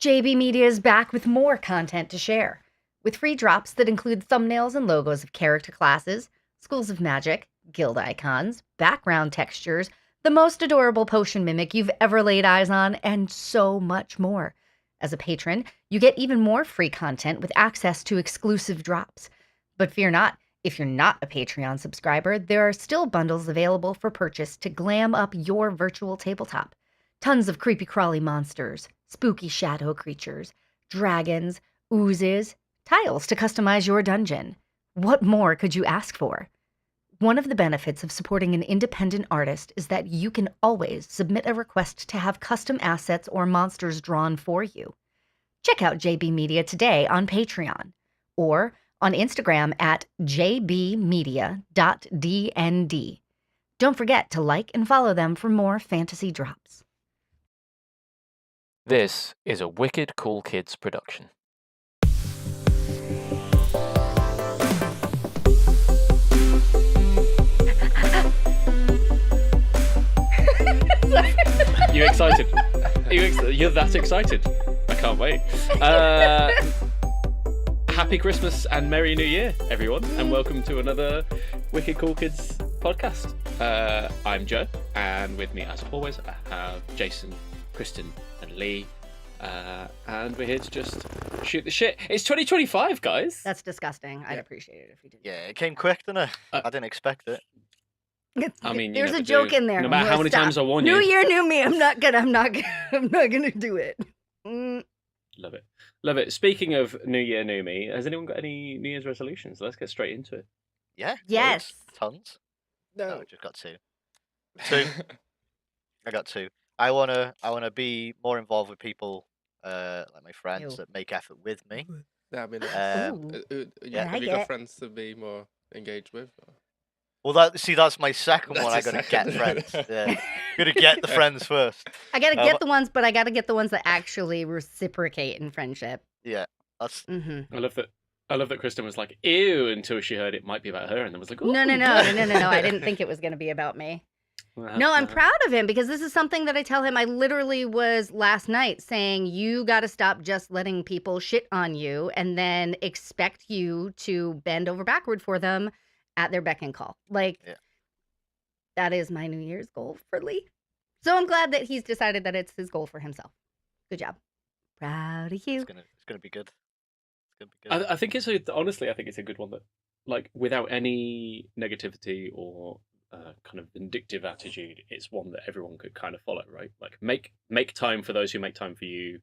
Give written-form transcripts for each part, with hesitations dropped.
JB Media is back with more content to share, with free drops that include thumbnails and logos of character classes, schools of magic, guild icons, background textures, the most adorable potion mimic you've ever laid eyes on, and so much more. As a patron, you get even more free content with access to exclusive drops. But fear not, if you're not a Patreon subscriber, there are still bundles available for purchase to glam up your virtual tabletop. Tons of creepy crawly monsters, spooky shadow creatures, dragons, oozes, tiles to customize your dungeon. What more could you ask for? One of the benefits of supporting an independent artist is that you can always submit a request to have custom assets or monsters drawn for you. Check out JB Media today on Patreon or on Instagram at jbmedia.dnd. Don't forget to like and follow them for more fantasy drops. This is a Wicked Cool Kids production. You excited? You're that excited. I can't wait. Happy Christmas and Merry New Year, everyone, and welcome to another Wicked Cool Kids podcast. I'm Joe, and with me, as always, I have Jason, Kristin, and Lee, and we're here to just shoot the shit. It's 2025, guys. That's disgusting. I'd appreciate it if you did. Yeah, it came quick, didn't it? I didn't expect it. I mean, there's a joke in there. No matter how many times I warn you. New year, new me. I'm not gonna do it. Love it. Love it. Speaking of New Year, New Me, has anyone got any New Year's resolutions? Let's get straight into it. Yeah. Yes. Tons. No. I just got two. Two. I got two. I wanna be more involved with people, like my friends Ew. that make effort with me. That'd be nice. Yeah, Have you like got it. friends to be more engaged with? Or? Well, that's my second one. I That's gotta your get second. friends. Yeah, gotta get the friends first. I gotta Um, get the ones, but I gotta get the ones that actually reciprocate in friendship. Yeah, that's Mm-hmm. I love that Kristin was like, ew, until she heard it might be about her, and then was like, No. I didn't think it was gonna be about me. No, I'm proud of him because this is something that I tell him. I literally was last night saying, you got to stop just letting people shit on you and then expect you to bend over backward for them at their beck and call. Like, Yeah. That is my New Year's goal for Lee. So I'm glad that he's decided that it's his goal for himself. Good job. Proud of you. it's gonna be good. It's gonna be good. I think honestly, I think it's a good one that, like, without any negativity or kind of vindictive attitude, it's one that everyone could kind of follow, right? Like, make time for those who make time for you.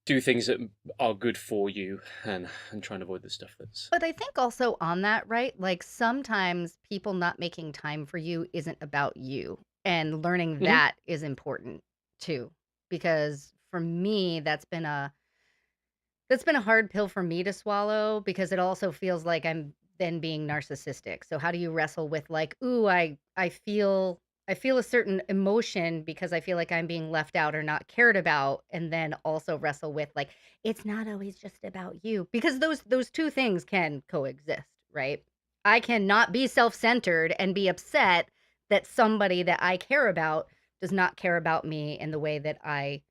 Do things that are good for you, and try and avoid the stuff that's. But I think also on that, right? Like sometimes people not making time for you isn't about you. And learning that is important too. Because for me, that's been a hard pill for me to swallow because it also feels like I'm then being narcissistic. So how do you wrestle with like, ooh, I feel a certain emotion because I feel like I'm being left out or not cared about, and then also wrestle with like it's not always just about you because those two things can coexist, right? I cannot be self-centered and be upset that somebody that I care about does not care about me in the way that I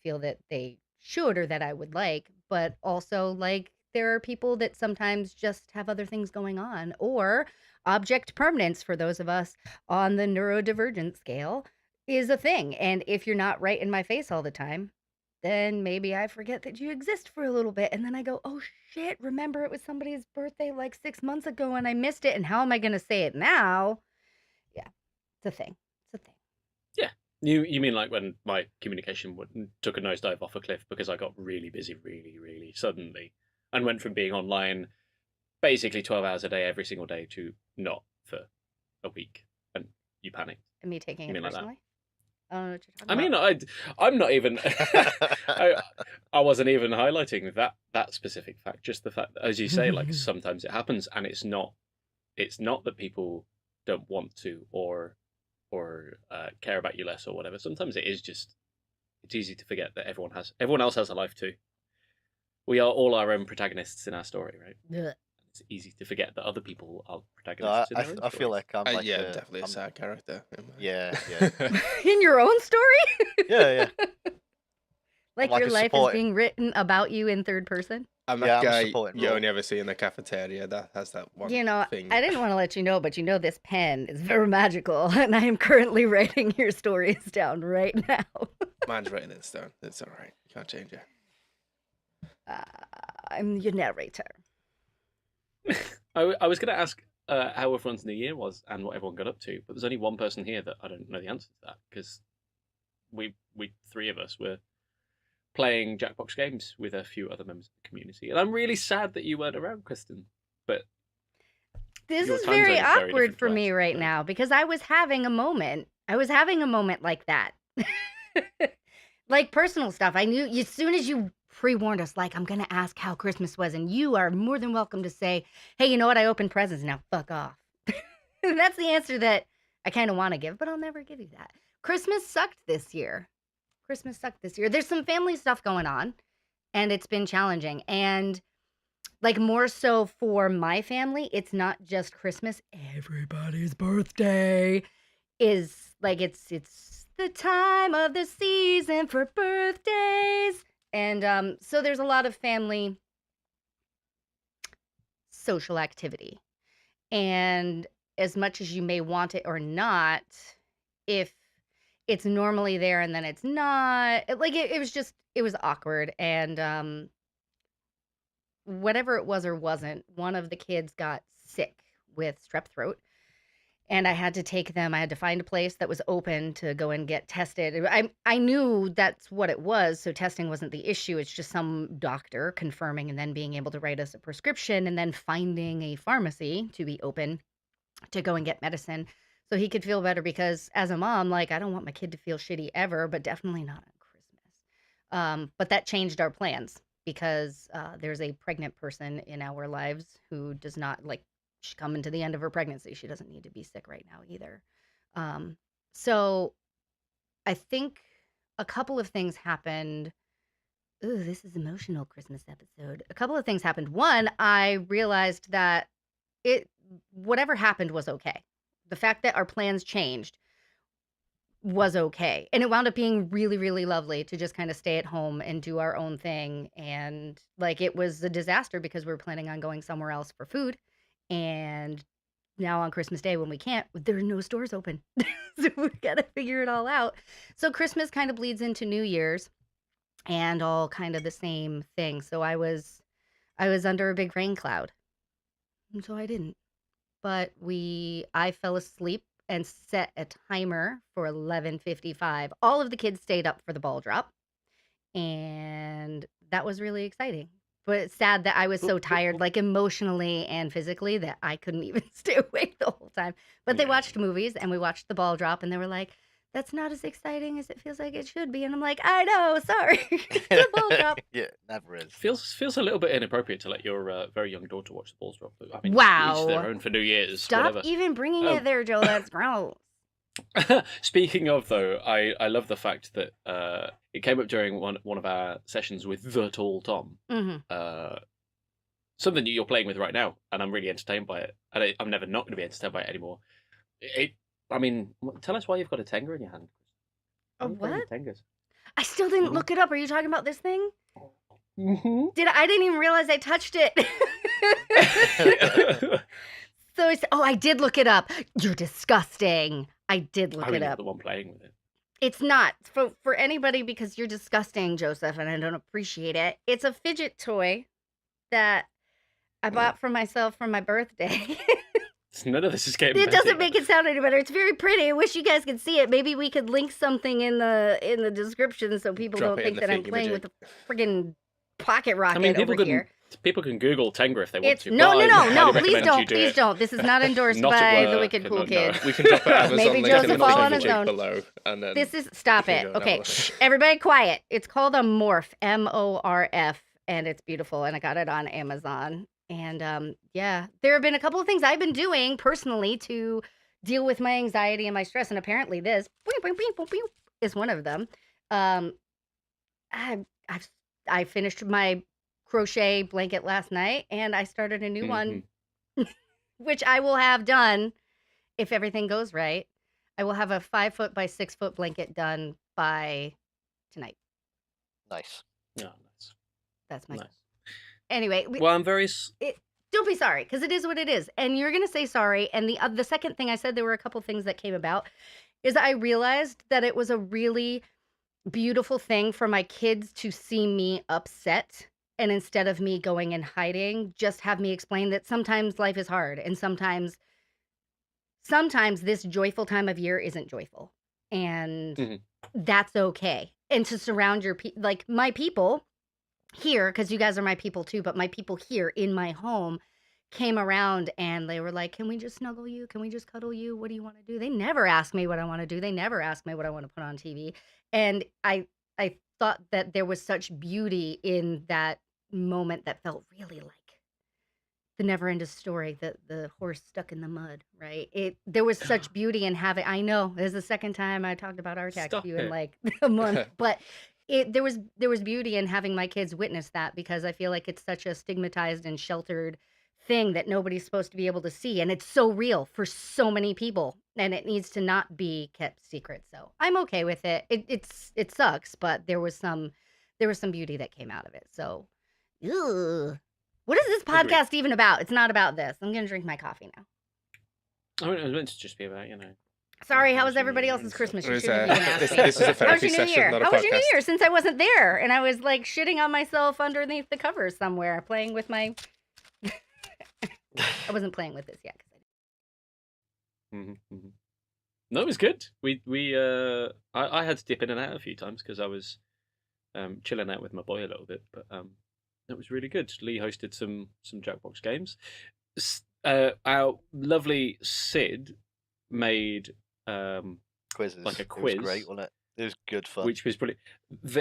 feel that they should or that I would like, but also like there are people that sometimes just have other things going on, or object permanence for those of us on the neurodivergent scale is a thing. And if you're not right in my face all the time, then maybe I forget that you exist for a little bit. And then I go, oh shit, remember it was somebody's birthday like 6 months ago and I missed it. And how am I going to say it now? Yeah, it's a thing. It's a thing. Yeah. You mean like when my communication took a nosedive off a cliff because I got really busy really, really suddenly and went from being online basically 12 hours a day every single day to not for a week, and you panicked. And me taking You it mean like that? personally? I don't know what you're I talking mean, about. I'm not even. I wasn't even highlighting that specific fact. Just the fact that, as you say, like sometimes it happens, and it's not that people don't want to or care about you less or whatever. Sometimes it is just it's easy to forget that everyone else has a life too. We are all our own protagonists in our story, right? Ugh. It's easy to forget that other people are No, protagonists in their own I feel stories. like I'm like Yeah, definitely a side character. Yeah. In your own story? Yeah. Like like your a life is support. being written about you in third person? I'm Yeah, that I'm a guy supporting you role. only ever see in the cafeteria that has that one You know, thing. I didn't want to let you know, but you know this pen is very magical, and I am currently writing your stories down right now. Mine's written in stone. It's all right. You can't change it. I'm your narrator. I was going to ask how everyone's New Year was and what everyone got up to, but there's only one person here that I don't know the answer to that because we three of us were playing Jackbox games with a few other members of the community, and I'm really sad that you weren't around, Kristin. But This your is time very zone is very awkward different for to me ours, right so- now because I was having a moment. I was having a moment like that. Like personal stuff. I knew as soon as you pre-warned us, like, I'm going to ask how Christmas was, and you are more than welcome to say, hey, you know what? I opened presents. Now fuck off. That's the answer that I kind of want to give, but I'll never give you that. Christmas sucked this year. There's some family stuff going on, and it's been challenging. And like more so for my family, it's not just Christmas. Everybody's birthday is like it's the time of the season for birthdays. And so there's a lot of family social activity. And as much as you may want it or not, if it's normally there and then it's not, it was awkward. And whatever it was or wasn't, one of the kids got sick with strep throat. And I had to find a place that was open to go and get tested. I knew that's what it was, so testing wasn't the issue. It's just some doctor confirming and then being able to write us a prescription and then finding a pharmacy to be open to go and get medicine so he could feel better because as a mom, like, I don't want my kid to feel shitty ever, but definitely not on Christmas. But that changed our plans because there's a pregnant person in our lives who does not like she's coming to the end of her pregnancy. She doesn't need to be sick right now either. So I think a couple of things happened. Ooh, this is emotional Christmas episode. A couple of things happened. One, I realized that whatever happened was okay. The fact that our plans changed was okay. And it wound up being really, really lovely to just kind of stay at home and do our own thing. And like it was a disaster because we were planning on going somewhere else for food. And now on Christmas Day when we can't, there are no stores open. So we gotta figure it all out. So Christmas kind of bleeds into New Year's and all kind of the same thing. So I was under a big rain cloud. And so I didn't. But I fell asleep and set a timer for 11:55. All of the kids stayed up for the ball drop, and that was really exciting. But it's sad that I was so tired, like emotionally and physically, that I couldn't even stay awake the whole time. But they Yeah. watched movies, and we watched the ball drop, and they were like, "That's not as exciting as it feels like it should be." And I'm like, "I know, sorry, it's the ball drop." Yeah, never is. Feels a little bit inappropriate to let your very young daughter watch the balls drop. But, I mean, Wow. each their own for New Year's. Stop whatever. even bringing Oh. it there, Joe. That's gross. Speaking of though, I love the fact that it came up during one of our sessions with the tall Tom. Hmm. Something that you're playing with right now, and I'm really entertained by it. And I'm never not going to be entertained by it anymore. I mean, tell us why you've got a Tenga in your hand. A Why are you playing what? with Tengas? I still didn't Mhm. look it up. Are you talking about this thing? Mm-hmm. I didn't even realize I touched it. So I did look it up. You're disgusting. I did look I mean, it you're up. the one playing with it. It's not for anybody because you're disgusting, Joseph, and I don't appreciate it. It's a fidget toy that I bought for myself for my birthday. None of this is getting It better. doesn't make it sound any better. It's very pretty. I wish you guys could see it. Maybe we could link something in the description so people Drop don't it in think the that I'm thingamajig. playing with a friggin' pocket rocket I mean, over here. people can Google Tenga if they want It's to. no, but I highly please recommend don't, you do please it. don't. This is not endorsed Not at by the work, Wicked and Cool no. Kid. We can drop an Amazon Maybe link in Joseph the all on his thingamajig own. below, and then This is stop you it. can go and have a Okay, look. shh, everybody quiet. It's called a Morph, MORF, and it's beautiful. And I got it on Amazon. And yeah, there have been a couple of things I've been doing personally to deal with my anxiety and my stress, and apparently this is one of them. Um, I finished my crochet blanket last night, and I started a new one, which I will have done if everything goes right. I will have a 5 foot by 6 foot blanket done by tonight. Nice. No, nice. That's my. Nice. Anyway, Well, I'm very. don't be sorry, because it is what it is, and you're gonna say sorry. And the second thing I said, there were a couple things that came about, is I realized that it was a really beautiful thing for my kids to see me upset, and instead of me going and hiding, just have me explain that sometimes life is hard, and sometimes this joyful time of year isn't joyful, and Mhm. that's okay. And to surround like my people here, because you guys are my people too, but my people here in my home came around and they were like, can we just snuggle you? Can we just cuddle you? What do you want to do? They never ask me what I want to do. They never ask me what I want to put on TV. And I thought that there was such beauty in that moment that felt really like the never-ending story, the horse stuck in the mud, right? There was such beauty in having. I know this is the second time I talked about our tax Stop view in it. like a month, but there was beauty in having my kids witness that, because I feel like it's such a stigmatized and sheltered thing that nobody's supposed to be able to see, and it's so real for so many people, and it needs to not be kept secret. So I'm okay with it. It sucks, but there was some beauty that came out of it. So, ugh. What is this Agreed. podcast even about? It's not about this. I'm going to drink my coffee now. I mean, it was meant to just be about, Sorry, how How's was your everybody New Year else's and stuff? Christmas? You This shouldn't have even asked me. is a How was therapy your New session, Year? not a How was your New podcast. Year? Since I wasn't there, and I was like shitting on myself underneath the covers somewhere, playing with my. I wasn't playing with this yet. No, it was good. I had to dip in and out a few times because I was chilling out with my boy a little bit, but it was really good. Lee hosted some Jackbox games. Our lovely Sid made Quizzes. like a It was quiz, great, wasn't it? It was good fun. which was brilliant.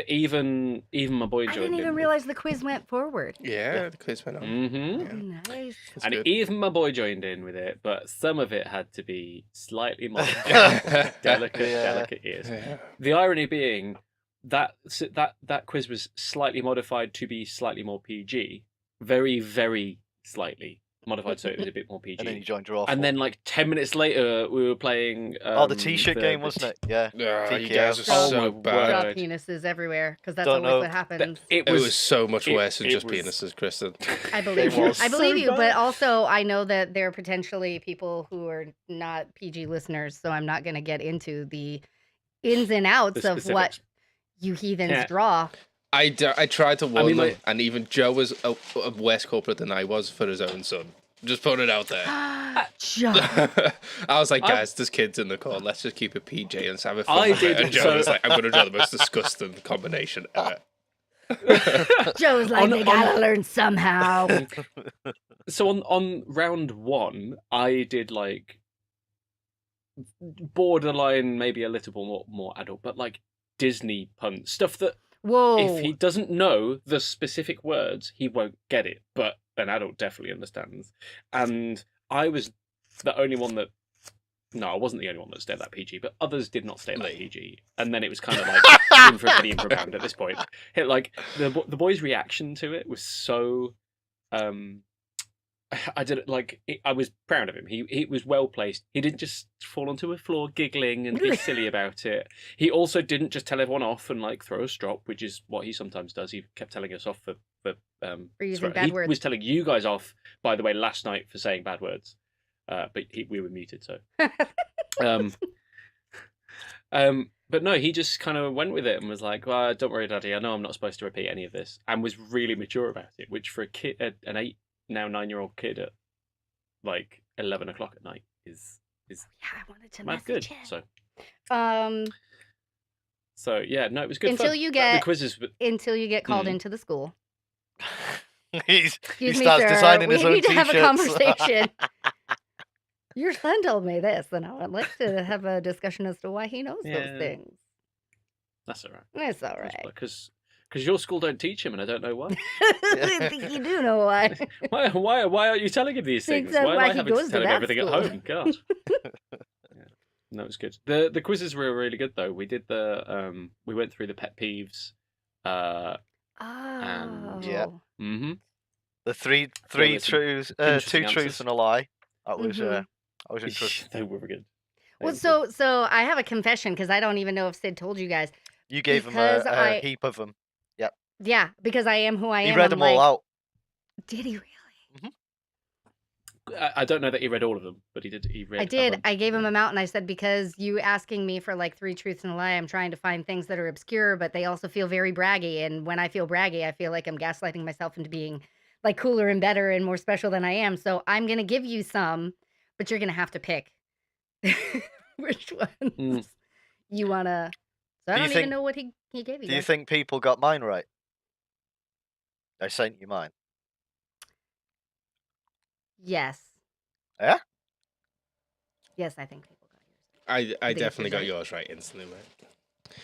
Even my boy I joined didn't in even with- realize the quiz went forward. Yeah, the quiz went on. Mhm. Yeah. Nice. It's And good. even my boy joined in with it, but some of it had to be slightly modified. delicate ears. Yeah. The irony being that quiz was slightly modified to be slightly more PG, very, very slightly modified, so it was a bit more PG. And then you joined your And then, like 10 minutes later, we were playing. the T-shirt game, wasn't it? Yeah. Oh, you TKO. guys are Oh so my bad. Drop word. penises everywhere, because that's Don't always know. what happens. It It was, was so much it- worse than it just was- penises, Kristin. I believe you. was I believe so you, but bad. also I know that there are potentially people who are not PG listeners, so I'm not going to get into the ins and outs The of what specifics. you heathens Yeah. draw. I tried to warn mean, them, like- and even Joe was a worse culprit than I was for his own son. Just putting it out there. Joe. I was like, I- guys, there's kids in the call. Let's just keep it PG and have it fun. I with it." did, And Joe so- was like, I'm going to draw the most disgusting combination ever. Joe's like, On- they on- gotta learn somehow. So on round one, I did like borderline, maybe a little more adult, but like Disney pun stuff that Whoa. if he doesn't know the specific words, he won't get it. But an adult definitely understands. And I was the only one that. No, I wasn't the only one that stayed that PG, but others did not stay that PG. And then it was kind of like in for a penny, in for a pound at this point. Like the boy's reaction to it was so. I did it like I was proud of him. He was well placed. He didn't just fall onto a floor giggling and be silly about it. He also didn't just tell everyone off and like throw a strop, which is what he sometimes does. He kept telling us off for using bad words. He was telling you guys off, by the way, last night for saying bad words. But we were muted, so. But no, he just kind of went with it and was like, "Well, don't worry, Daddy. I know I'm not supposed to repeat any of this," and was really mature about it. Which for a kid, an 9-year-old kid at like 11 o'clock at night is Yeah, I wanted to mad good. message So him. yeah, no, it was good. Until fun. you The get- quizzes, Until you get called Mm. into the school. he Excuse me, starts sir. designing We his own need to have a t-shirts. conversation. Your son told me this, and I'd like to have a discussion as to why he knows Yeah. those things. that's all right. It's all right. Because your school don't teach him, and I don't know why. I think you do know why. Why aren't you telling him these Think things? that's Why am why I he having goes to to tell him that everything school. at home? God. Yeah. No, it was good. The quizzes were really good though. We did we went through the pet peeves. Oh. Yeah. Mm-hmm. The three There were some truths, interesting two truths answers. and a lie. That was Mhm. I was interested. They were good. They Well, were good. so I have a confession because I don't even know if Sid told you guys. You gave him Because a I- heap of them. Yeah, because I am who I He am. read I'm them all like, out. did he really? I don't know that he read all of them, but he did. He read. I a did. bunch I of gave him them. them out, and I said, because you asking me for like 3 truths and a lie, I'm trying to find things that are obscure, but they also feel very braggy. And when I feel braggy, I feel like I'm gaslighting myself into being like cooler and better and more special than I am. So I'm gonna give you some, but you're gonna have to pick which ones Mm. you wanna. So I Do you don't even think- know what he gave you. Do you guys. think people got mine right? I sent you mine. Yes. Yeah? Yes, I think people got yours. I think it's definitely got yours, yours right instantly, mate.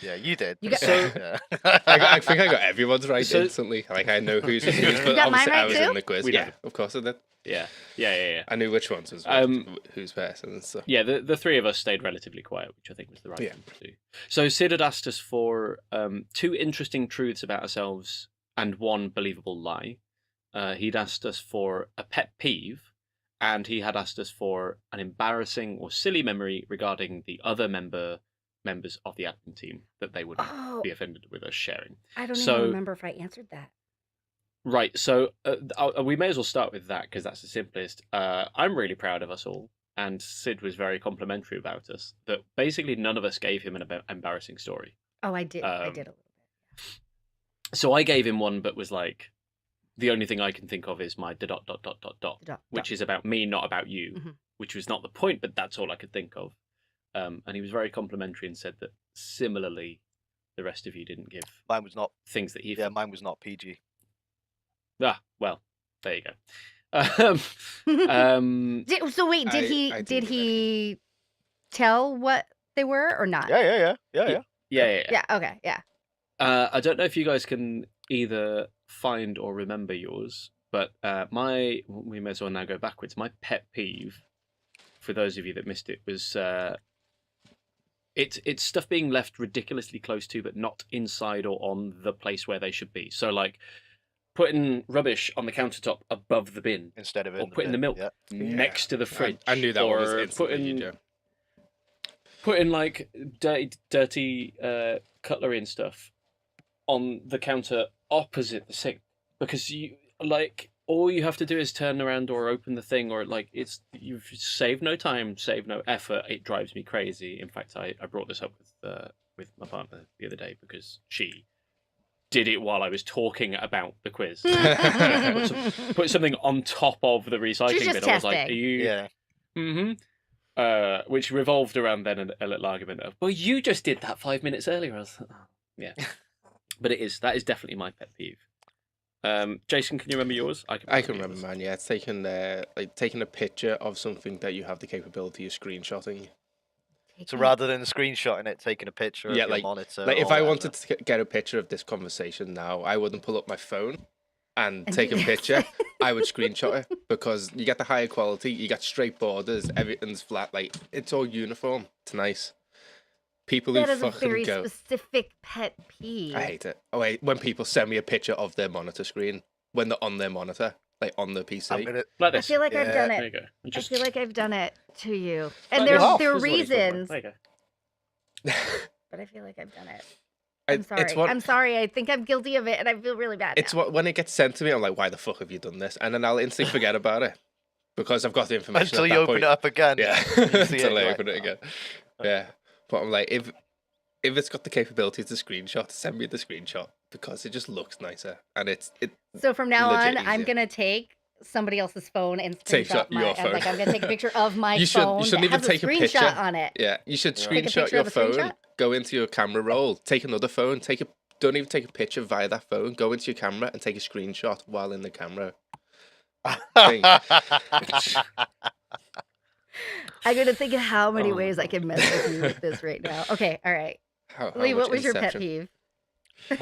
Yeah, you did. You but got- So- yeah. I think I got everyone's right So- instantly. Like, I know who's who's, but You got mine obviously right I was too? in the quiz. We Yeah, know. of course I did. Yeah. I knew which ones was whose person and stuff. Yeah, the three of us stayed relatively quiet, which I think was the right Yeah. thing to do. So Sid had asked us for 2 interesting truths about ourselves and 1 believable lie. He'd asked us for a pet peeve, and he had asked us for an embarrassing or silly memory regarding the other members of the admin team that they wouldn't Oh, be offended with us sharing. I don't So- even remember if I answered that. Right, so we may as well start with that because that's the simplest. I'm really proud of us all, and Sid was very complimentary about us. That basically none of us gave him an embarrassing story. Oh, I did. I Um, did a little bit. So I gave him one, but was like, the only thing I can think of is my ... which is about me, not about you, Mhm. which was not the point, but that's all I could think of. And he was very complimentary and said that similarly, the rest of you didn't give Mine was not. things that he. Yeah, mine was not PG. Ah, well, there you go. So wait, did I do he tell what they were or not? Yeah. Yeah. Okay. Yeah. I don't know if you guys can either find or remember yours, but we may as well now go backwards. My pet peeve, for those of you that missed it, was it's stuff being left ridiculously close to, but not inside or on the place where they should be. So like putting rubbish on the countertop above the bin, Instead of or in putting the milk Yeah. next to the fridge. I knew that one was or instantly you, Joe. putting like dirty cutlery and stuff on the counter opposite the sink, because you like all you have to do is turn around or open the thing, or like you've saved no time, saved no effort. It drives me crazy. In fact, I brought this up with my partner the other day because she did it while I was talking about the quiz. Put something on top of the recycling She's just bin. I was like, testing. "Are you?" Yeah. Mm-hmm. Which revolved around then a little argument of, "Well, you just did that 5 minutes earlier." I was like, oh, yeah. But that is definitely my pet peeve. Jason, can you remember yours? I can remember yours. mine. Yeah, it's taking a picture of something that you have the capability of screenshotting. So rather than screenshotting it, taking a picture of Yeah, your like- monitor. Like, if or I whatever. wanted to get a picture of this conversation now, I wouldn't pull up my phone and And take a do this. picture. I would screenshot it because you get the higher quality, you get straight borders, everything's flat, like it's all uniform. It's nice. People That who is a fucking very go, specific pet peeve. I hate it. Oh wait, when people send me a picture of their monitor screen when they're on their monitor, like on the PC. I'm gonna. Like I this. feel like I've done There you it. go. I feel like I've done it to you. And Like there this. there are This is what he's talking about. reasons, There you go. but I feel like I've done it. It's I'm sorry. what- I'm sorry. I think I'm guilty of it, and I feel really bad. It's now. what when it gets sent to me, I'm like, why the fuck have you done this? And then I'll instantly forget about it because I've got the information. Until at you that open point. it up again. Yeah, you see it, until you're I like, open it again. Yeah, but I'm like, if it's got the capability to screenshot, send me the screenshot because it just looks nicer and it. So from now on, legit I'm easier. gonna take somebody else's phone and Take screenshot your my. I'm phone. like, I'm gonna take a picture of my You phone. shouldn't that even has take a screenshot picture. on it. Yeah, you should Take a screenshot picture your of the phone, screenshot? go into your camera roll, take another phone, don't even take a picture via that phone, go into your camera and take a screenshot while in the camera. Thing. I'm gonna think of how many Oh my ways I God. can mess with you with this right now. Okay, all right. How Lee, much what was your pet Inception? peeve?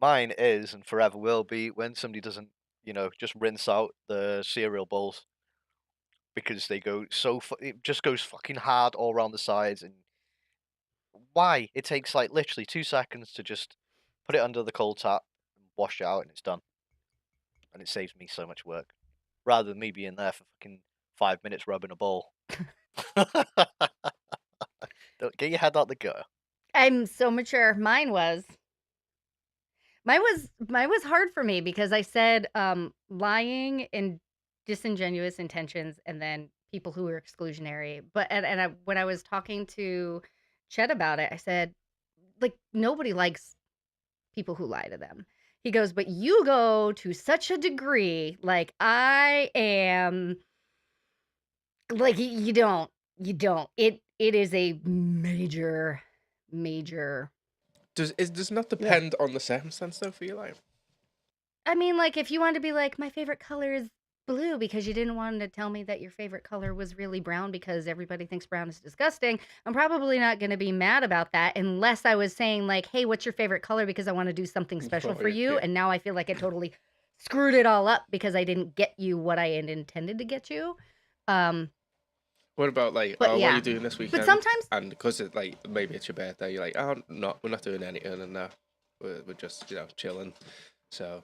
mine is and forever will be when somebody doesn't, just rinse out the cereal bowls because they go it just goes fucking hard all around the sides. And why? It takes like literally 2 seconds to just put it under the cold tap and wash it out, and it's done. And it saves me so much work rather than me being there for fucking 5 minutes rubbing a bowl. Don't get your head out the gutter. I'm so mature. Mine was Mine was hard for me because I said lying and disingenuous intentions, and then people who are exclusionary. But when I was talking to Chet about it, I said, like, nobody likes people who lie to them. He goes, but you go to such a degree, like I am, like you don't. It is a major, major. Does not Yeah. depend on the circumstance though for your life. I mean, like, if you wanted to be like, my favorite color is blue because you didn't want to tell me that your favorite color was really brown because everybody thinks brown is disgusting, I'm probably not going to be mad about that unless I was saying, like, hey, what's your favorite color because I want to do something special Oh, for yeah, you. yeah. And now I feel like I totally screwed it all up because I didn't get you what I had intended to get you. Um, What about like, but oh, what are yeah, you doing this but weekend? sometimes, And because it like maybe it's your birthday, you're like, oh, no, we're not doing anything, and we're just chilling. So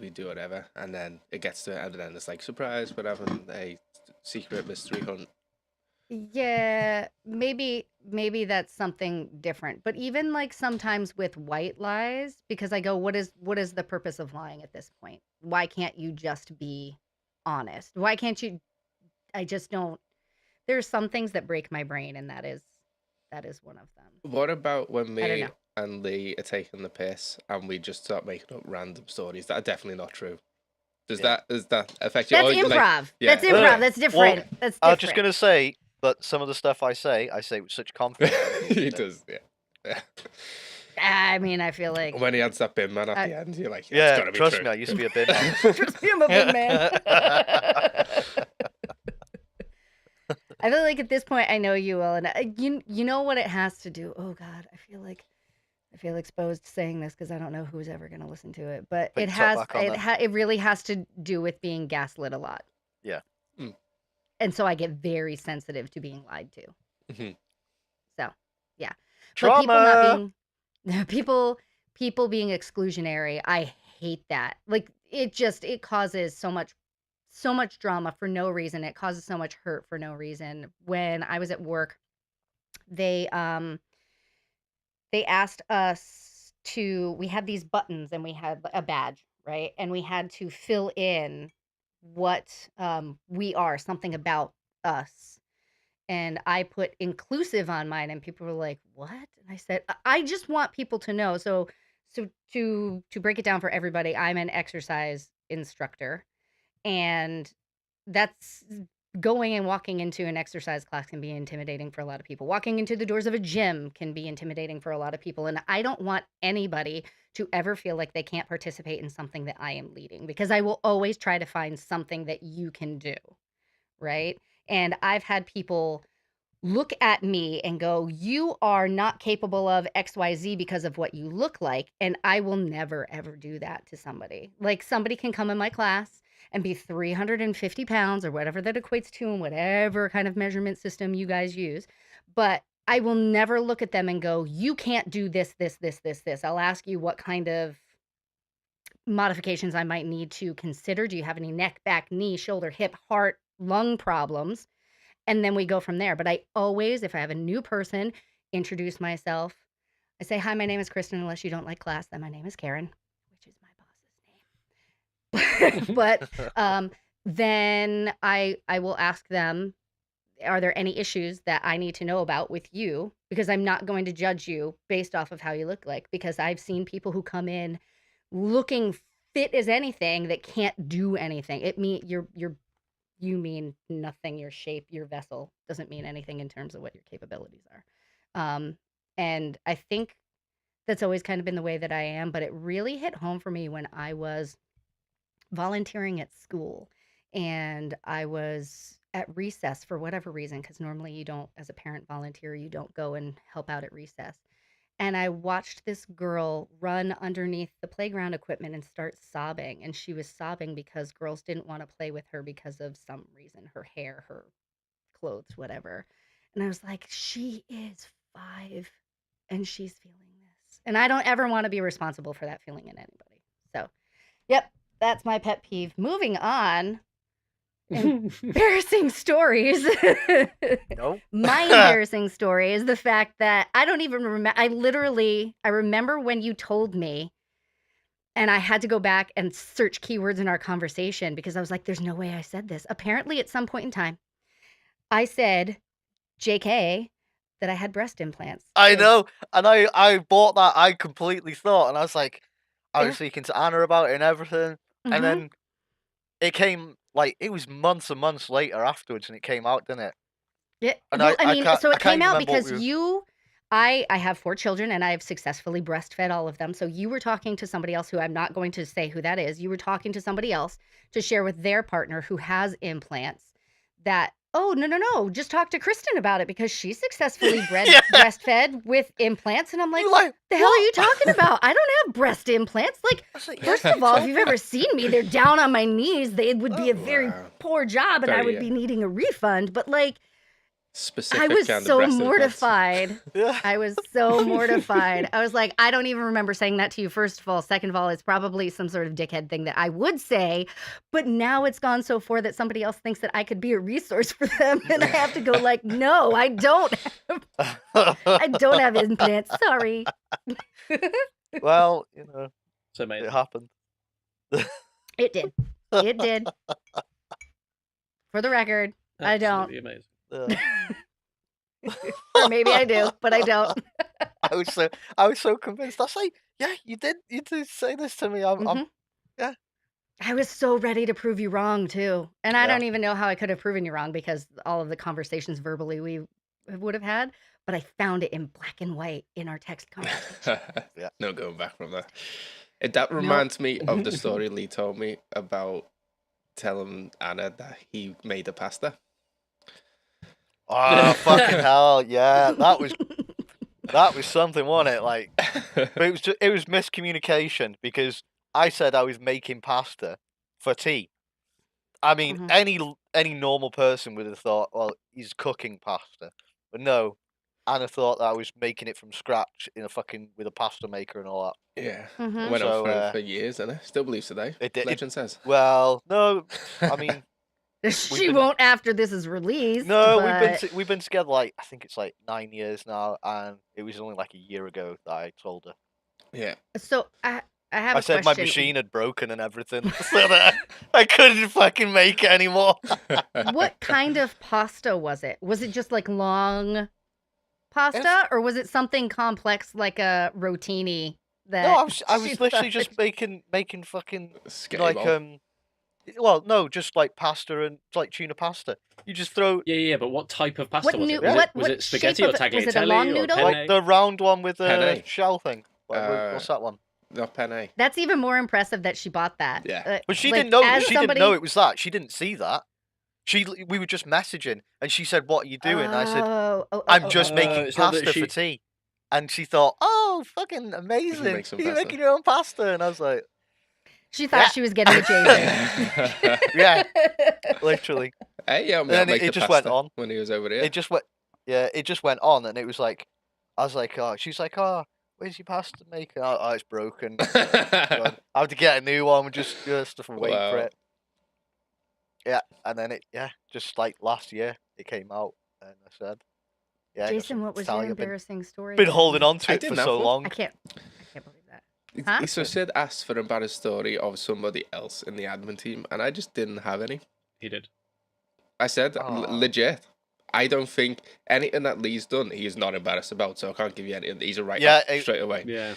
we do whatever, and then it gets to it, and then it's like surprise, we're having a secret mystery hunt. yeah, maybe that's something different. But even like sometimes with white lies, because I go, what is the purpose of lying at this point? Why can't you just be honest? Why can't you? I just don't. There's some things that break my brain, and that is one of them. What about when I don't me know. and Lee are taking the piss and we just start making up random stories that are definitely not true? Yeah. Does that affect you? That's Or like, improv. yeah, That's improv. That's Well, different. That's I was just different. gonna say, but some of the stuff I say with such confidence. he does, yeah. I mean, I feel like When he adds that bin man at I, the end, you're like, yeah, it's Yeah, gotta be trust true. me, I used to be a bin man. trust me, I'm a big man. I feel like at this point I know you will, and you know what it has to do. Oh God, I feel exposed saying this because I don't know who's ever going to listen to it, but Put your top back on then. it really has to do with being gaslit a lot, Yeah. and so I get very sensitive to being lied to. Mhm. So yeah, but people not Trauma. being people being exclusionary, I hate that. Like it causes so much drama for no reason. It causes so much hurt for no reason. When I was at work, they asked us to we had these buttons and we had a badge, right? And we had to fill in what we are, something about us. And I put inclusive on mine, and people were like, "What?" And I said, I just want people to know." So to break it down for everybody, I'm an exercise instructor, and that's going and walking into an exercise class can be intimidating for a lot of people. Walking into the doors of a gym can be intimidating for a lot of people. And I don't want anybody to ever feel like they can't participate in something that I am leading because I will always try to find something that you can do. Right. And I've had people look at me and go, "You are not capable of XYZ because of what you look like." And I will never, ever do that to somebody. Like somebody can come in my class and be 350 pounds or whatever that equates to in whatever kind of measurement system you guys use. But I will never look at them and go, "You can't do this, this, this, this, this." I'll ask you what kind of modifications I might need to consider. Do you have any neck, back, knee, shoulder, hip, heart, lung problems? And then we go from there. But I always, if I have a new person, introduce myself. I say, "Hi, my name is Kristin," unless you don't like class, then my name is Karen, which is my boss's name. But then I will ask them, "Are there any issues that I need to know about with you?" Because I'm not going to judge you based off of how you look like, because I've seen people who come in looking fit as anything that can't do anything. You mean nothing. Your shape, your vessel doesn't mean anything in terms of what your capabilities are. And I think that's always kind of been the way that I am, but it really hit home for me when I was volunteering at school and I was at recess for whatever reason, because normally you don't, as a parent volunteer, you don't go and help out at recess. And I watched this girl run underneath the playground equipment and start sobbing. And she was sobbing because girls didn't want to play with her because of some reason, her hair, her clothes, whatever. And I was like, she is 5 and she's feeling this. And I don't ever want to be responsible for that feeling in anybody. So, yep, that's my pet peeve. Moving on. embarrassing stories. No. My embarrassing story is the fact that I don't even remember. I remember when you told me, and I had to go back and search keywords in our conversation because I was like, there's no way I said this. Apparently, at some point in time, I said, JK, that I had breast implants. I know, and I bought that. I completely thought, and I was like, I was Yeah. speaking to Anna about it and everything, Mhm. and then it came like it was months and months later afterwards, and it came out, didn't it? Yeah. And Well, I I mean, can't so I it can't came even out remember what because we were. I have 4 children and I've successfully breastfed all of them. So you were talking to somebody else who I'm not going to say who that is. You were talking to somebody else to share with their partner who has implants that, oh, no, just talk to Kristin about it because she successfully Yeah. breastfed with implants. And I'm like, You're like, the hell are what? you talking about? I don't have breast implants. Like, I was like, first yeah, of all, if you've ever seen me, they're down on my knees. They would be a very Wow. poor job and I Very, would be needing a refund. But like, Specific I was kind of so breast implants. mortified. yeah. I was so mortified. I was like, I don't even remember saying that to you, first of all. Second of all, it's probably some sort of dickhead thing that I would say. But now it's gone so far that somebody else thinks that I could be a resource for them. And I have to go like, no, I don't have implants. Sorry. Well, So, it mate, happened. It did. It did. For the record, I don't. absolutely amazing. Or maybe I do, but I don't. I was so convinced. I was like, yeah, you did say this to me. Mhm. I was so ready to prove you wrong too. And I Yeah. don't even know how I could have proven you wrong because all of the conversations verbally we would have had, but I found it in black and white in our text conversation. Yeah. No going back from that. That reminds me of the story Lee told me about telling Anna that he made the pasta. Oh, fucking hell, yeah. That was something, wasn't it? Like, but it was miscommunication because I said I was making pasta for tea. I mean, Mhm. any normal person would have thought, well, he's cooking pasta. But no, Anna thought that I was making it from scratch with a pasta maker and all that. Yeah. It Mhm. went on So for years, and still believes today. it did. Legend says. Well, no, I mean, She won't after this is released, no, but we've been together like I think it's like 9 years now, and it was only like a year ago that I told her. Yeah. so I have I a said my question. machine had broken and everything, so that I couldn't fucking make it anymore. What kind of pasta was it? Was it just like long pasta or was it something complex like a rotini No, that I she was literally thought- just making fucking Sketty like bowl. well, no, just like pasta and like tuna pasta. You just throw Yeah, but what type of pasta What was new- it? Was what- it was what it spaghetti shape or of it- was tagliatelle it a long or noodle? penne? like the round one with the Penne. shell thing. What's that one? Not penne. That's even more impressive that she bought that. Yeah. But she like, didn't know. as She somebody... didn't know it was that. She didn't see that. We were just messaging, and she said, "What are you doing?" And I said, "I'm just making it's not that pasta for tea." And she thought, "Oh, fucking amazing! make some You're pasta." making your own pasta." And I was like, She thought Yeah. she was getting the Jay "Yeah, literally." Hey, yeah, And then it just went on. when he was over here. It just went, yeah, it just went on, and it was like, I was like, "Oh," she's like, "Oh, where's your pasta maker?" Oh, it's broken. I have to get a new one. We just stuff and wait for Wow. it. Yeah, and then just like last year it came out, and I said, "Yeah." I got Jason, something what to was tell your you. embarrassing story? Been holding on to I it for didn't so have one. long. I can't believe that. Huh? So Sid asked for an embarrassed story of somebody else in the admin team, and I just didn't have any. He did. I said, Aw. legit. I don't think anything that Lee's done, he is not embarrassed about, so I can't give you anything. He's a write Yeah, straight away. Yeah.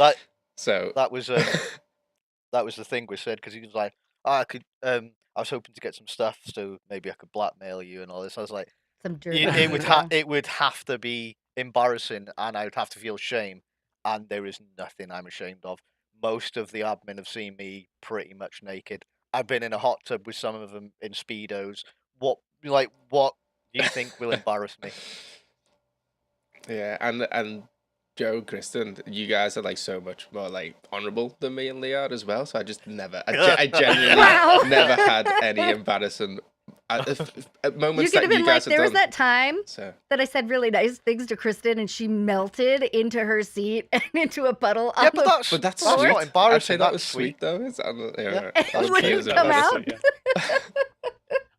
So That was that was the thing we said, because he was like, "Oh, I could I was hoping to get some stuff, so maybe I could blackmail you and all this." I was like, Some dirt. it would have to be embarrassing, and I would have to feel shame, and there is nothing I'm ashamed of. Most of the admin have seen me pretty much naked. I've been in a hot tub with some of them in speedos. What do you think will embarrass me? yeah, and Joe, Kristin, you guys are like so much more like honourable than me and Lee are as well. So I just never, I genuinely Wow. never had any embarrassing moments You could that have been you like, guys have there was done. that time So that I said really nice things to Kristin and she melted into her seat and into a puddle on Yeah, the but but that's That's sweet. not embarrassing, I'd say that that's was sweet sweet. though. It's, Yeah. that was When cute you as well. come That's out. sweet.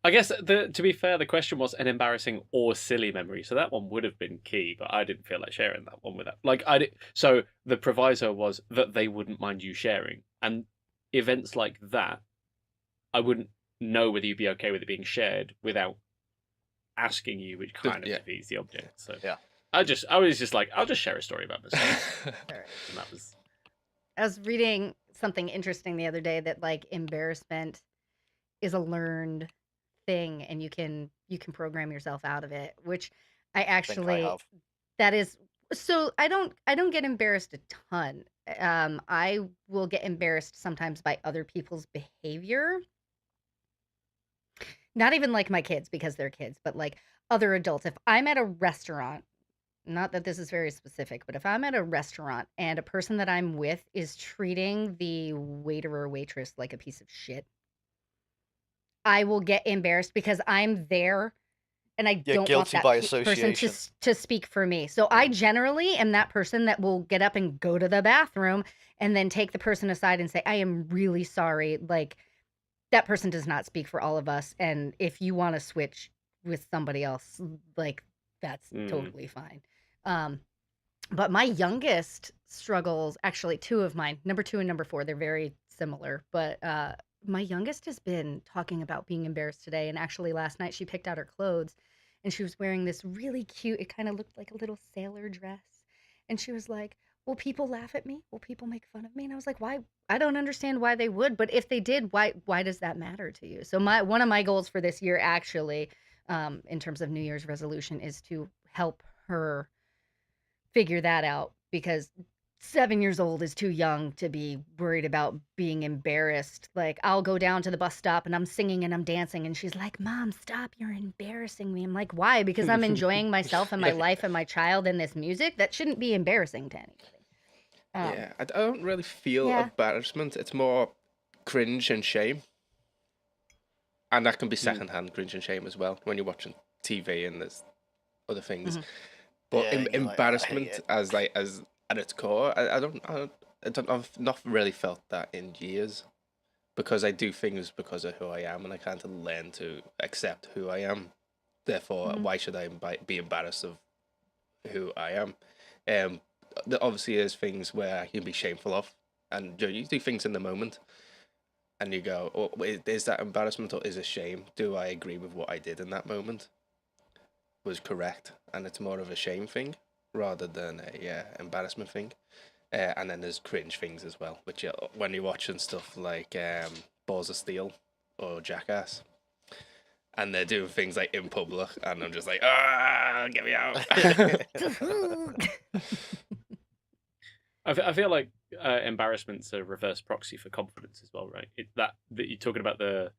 Yeah. I guess to be fair, the question was an embarrassing or silly memory, so that one would have been key, but I didn't feel like sharing that one with that. Like I did, so the proviso was that they wouldn't mind you sharing, and events like that, I wouldn't know whether you'd be okay with it being shared without asking you, which kind of defeats the object. So yeah, I was just like, I'll just share a story about myself, and that was. I was reading something interesting the other day that like embarrassment is a learned thing and you can program yourself out of it, which I I think I actually have. that is so I don't get embarrassed a ton. I will get embarrassed sometimes by other people's behavior. Not even like my kids because they're kids, but like other adults. If I'm at a restaurant, not that this is very specific, but if I'm at a restaurant and a person that I'm with is treating the waiter or waitress like a piece of shit, I will get embarrassed because I'm there and I You're don't want guilty that by person association. to speak for me. So I generally am that person that will get up and go to the bathroom and then take the person aside and say, I am really sorry. Like, that person does not speak for all of us. And if you want to switch with somebody else, like, that's totally fine. But my youngest struggles, actually, two of mine, number 2 and number 4, they're very similar. But my youngest has been talking about being embarrassed today. And actually, last night she picked out her clothes and she was wearing this really cute, it kind of looked like a little sailor dress. And she was like, will people laugh at me? Will people make fun of me? And I was like, why? I don't understand why they would. But if they did, why does that matter to you? So one of my goals for this year, actually, in terms of New Year's resolution, is to help her figure that out because 7 years old is too young to be worried about being embarrassed. Like, I'll go down to the bus stop and I'm singing and I'm dancing and she's like, Mom, stop, you're embarrassing me. I'm like, why? Because I'm enjoying myself and my life and my child and this music. That shouldn't be embarrassing to anybody. Yeah, I don't really feel Yeah. embarrassment. It's more cringe and shame. And that can be secondhand cringe and shame as well when you're watching TV and there's other things. But Yeah, you're like, "I hate embarrassment it." as at its core, I've not really felt that in years because I do things because of who I am and I can't learn to accept who I am. Therefore, why should I be embarrassed of who I am? There obviously is things where I can be shameful of, and you do things in the moment, and you go, "Oh, is that embarrassment or is it shame? Do I agree with what I did in that moment was correct?" And it's more of a shame thing rather than a embarrassment thing. And then there's cringe things as well, which when you're watching stuff like Balls of Steel or Jackass, and they're doing things like in public, and I'm just like, get me out. I feel like embarrassment's a reverse proxy for confidence as well, right? That you're talking about the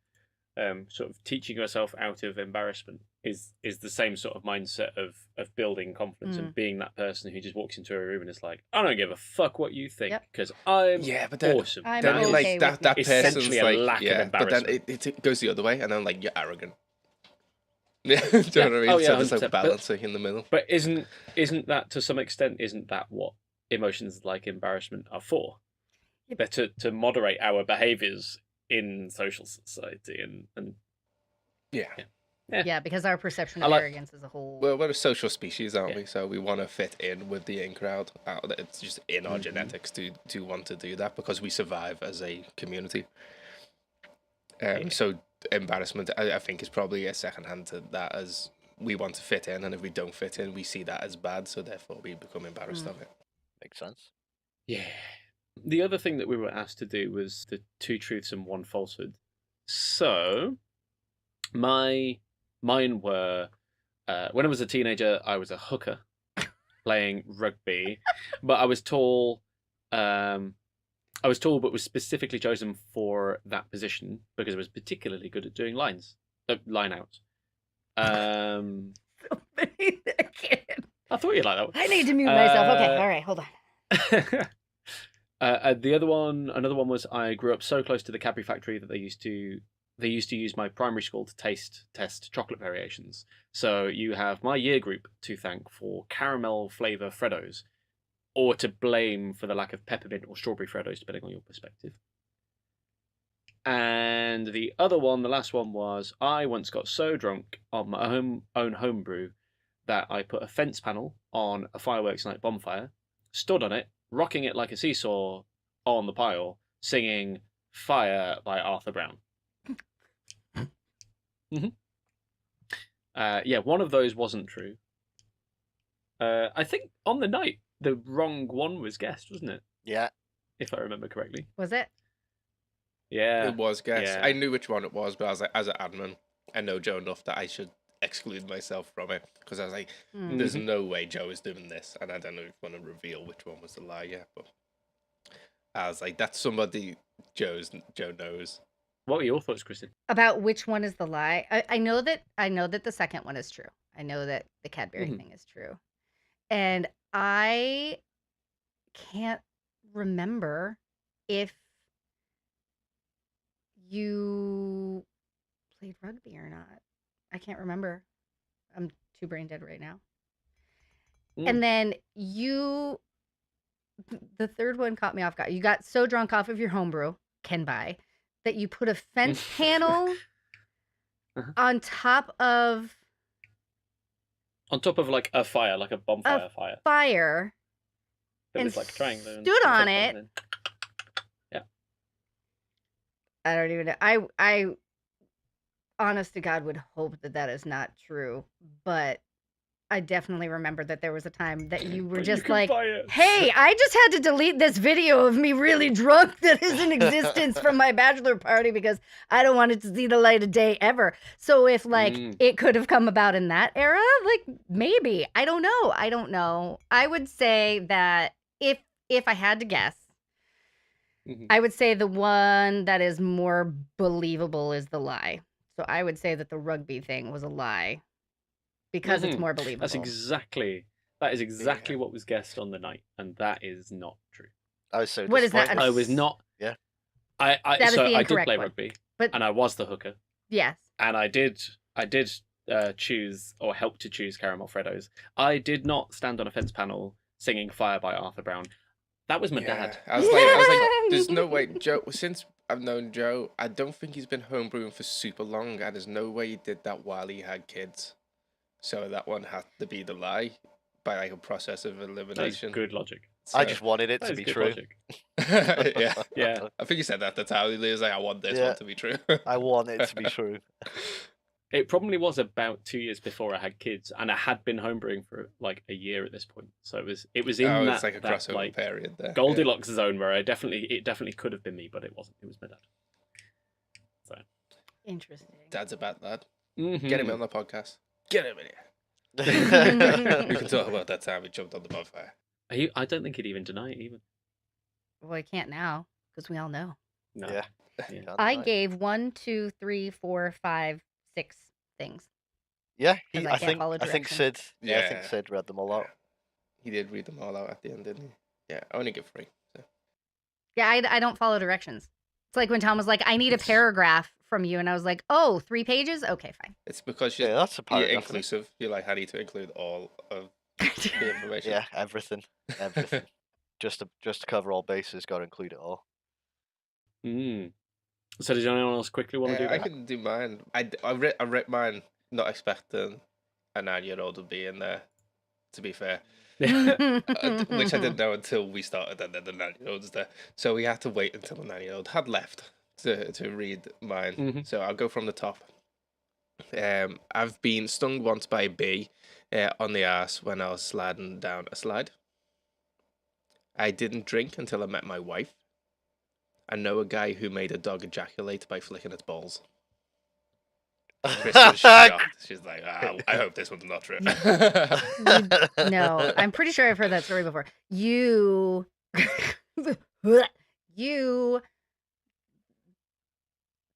sort of teaching yourself out of embarrassment is the same sort of mindset of building confidence and being that person who just walks into a room and is like, I don't give a fuck what you think because I'm but then, awesome. I'm then okay like with that me. person's essentially a like, lack of but then embarrassment. it goes the other way, and I'm like, you're arrogant. Yeah, do you know what I mean? Oh yeah, So there's 100%. like balancing in the middle. But isn't that to some extent isn't that what emotions like embarrassment are for? They're to moderate our behaviors in social society and yeah, because our perception of arrogance is a whole. Well, we're a social species, aren't we? So we want to fit in with the in crowd. It's just in our genetics to want to do that because we survive as a community. So embarrassment, I think, is probably a second hand to that, as we want to fit in, and if we don't fit in, we see that as bad. So therefore, we become embarrassed of it. Makes sense. Yeah. The other thing that we were asked to do was the 2 truths and 1 falsehood. So, mine were when I was a teenager, I was a hooker playing rugby, but I was tall. I was tall, but was specifically chosen for that position because I was particularly good at doing line outs. I thought you'd like that one. I need to mute myself. Okay, all right, hold on. Another one was I grew up so close to the Cadbury factory that they used to use my primary school to test chocolate variations. So you have my year group to thank for caramel flavour Freddos, or to blame for the lack of peppermint or strawberry Freddos, depending on your perspective. And the other one, the last one, was I once got so drunk on my own homebrew that I put a fence panel on a fireworks night bonfire, stood on it, rocking it like a seesaw on the pile, singing Fire by Arthur Brown. Yeah, one of those wasn't true. I think on the night, the wrong one was guessed, wasn't it? Yeah. If I remember correctly. Was it? Yeah. It was guessed. Yeah. I knew which one it was, but I was like, as an admin, I know Joe enough that I should exclude myself from it because I was like, there's no way Joe is doing this, and I don't know if you want to reveal which one was the lie yet, but I was like, that's somebody Joe knows. What were your thoughts, Kristin? About which one is the lie? I know that the second one is true. I know that the Cadbury thing is true. And I can't remember if you played rugby or not. I can't remember. I'm too brain dead right now. And then the third one caught me off guard. You got so drunk off of your homebrew, Ken buy, that you put a fence panel on top of like a fire, like a bonfire fire. It and was like triangular. Stood on it. Yeah. I don't even know. I honest to God would hope that is not true, but I definitely remember that there was a time that you were just like, hey, I just had to delete this video of me really drunk that is in existence from my bachelor party because I don't want it to see the light of day ever. So if like it could have come about in that era, like maybe. I don't know. I would say that if I had to guess, I would say the one that is more believable is the lie. So I would say that the rugby thing was a lie. Because it's more believable. That is exactly what was guessed on the night, and that is not true. I was so What is that? I was not. Yeah. I did play one. rugby, but and I was the hooker. Yes. And I did choose or help to choose Caramel Freddos. I did not stand on a fence panel singing Fire by Arthur Brown. That was my dad. I was like, there's no way, Joe. Since I've known Joe, I don't think he's been homebrewing for super long, and there's no way he did that while he had kids. So that one had to be the lie by like a process of elimination. That's good logic. So, I just wanted it to be true. Yeah. I think you said that at the time. He was like, I want this one to be true. I want it to be true. It probably was about 2 years before I had kids, and I had been homebrewing for like a year at this point. So it was in that, it's like a crossover period there. Goldilocks zone where it definitely could have been me, but it wasn't. It was my dad. So interesting. Dad's a bad lad. Get him on the podcast. Get him in here. We can talk about that time we jumped on the bonfire. I don't think he'd even deny it even. Well, I can't now because we all know. No. Yeah. I gave 1, 2, 3, 4, 5, 6 things. Yeah, I think Sid. Yeah, I think Sid read them all out. He did read them all out at the end, didn't he? Yeah, I only give 3. So. Yeah, I don't follow directions. It's like when Tom was like, I need a paragraph from you. And I was like, oh, 3 pages? Okay, fine. It's because that's a you're inclusive. You're like, I need to include all of the information. Yeah, everything. just to cover all bases, got to include it all. So does anyone else quickly want to do that? I can do mine. I read mine not expecting a 9-year-old to be in there, to be fair. Which I didn't know until we started, and then the 9-year-old was there. So we had to wait until the 9-year-old had left to read mine. So I'll go from the top. I've been stung once by a bee on the arse when I was sliding down a slide. I didn't drink until I met my wife. I know a guy who made a dog ejaculate by flicking its balls. Chris was shocked. She's like, I hope this one's not true. No, I'm pretty sure I've heard that story before. You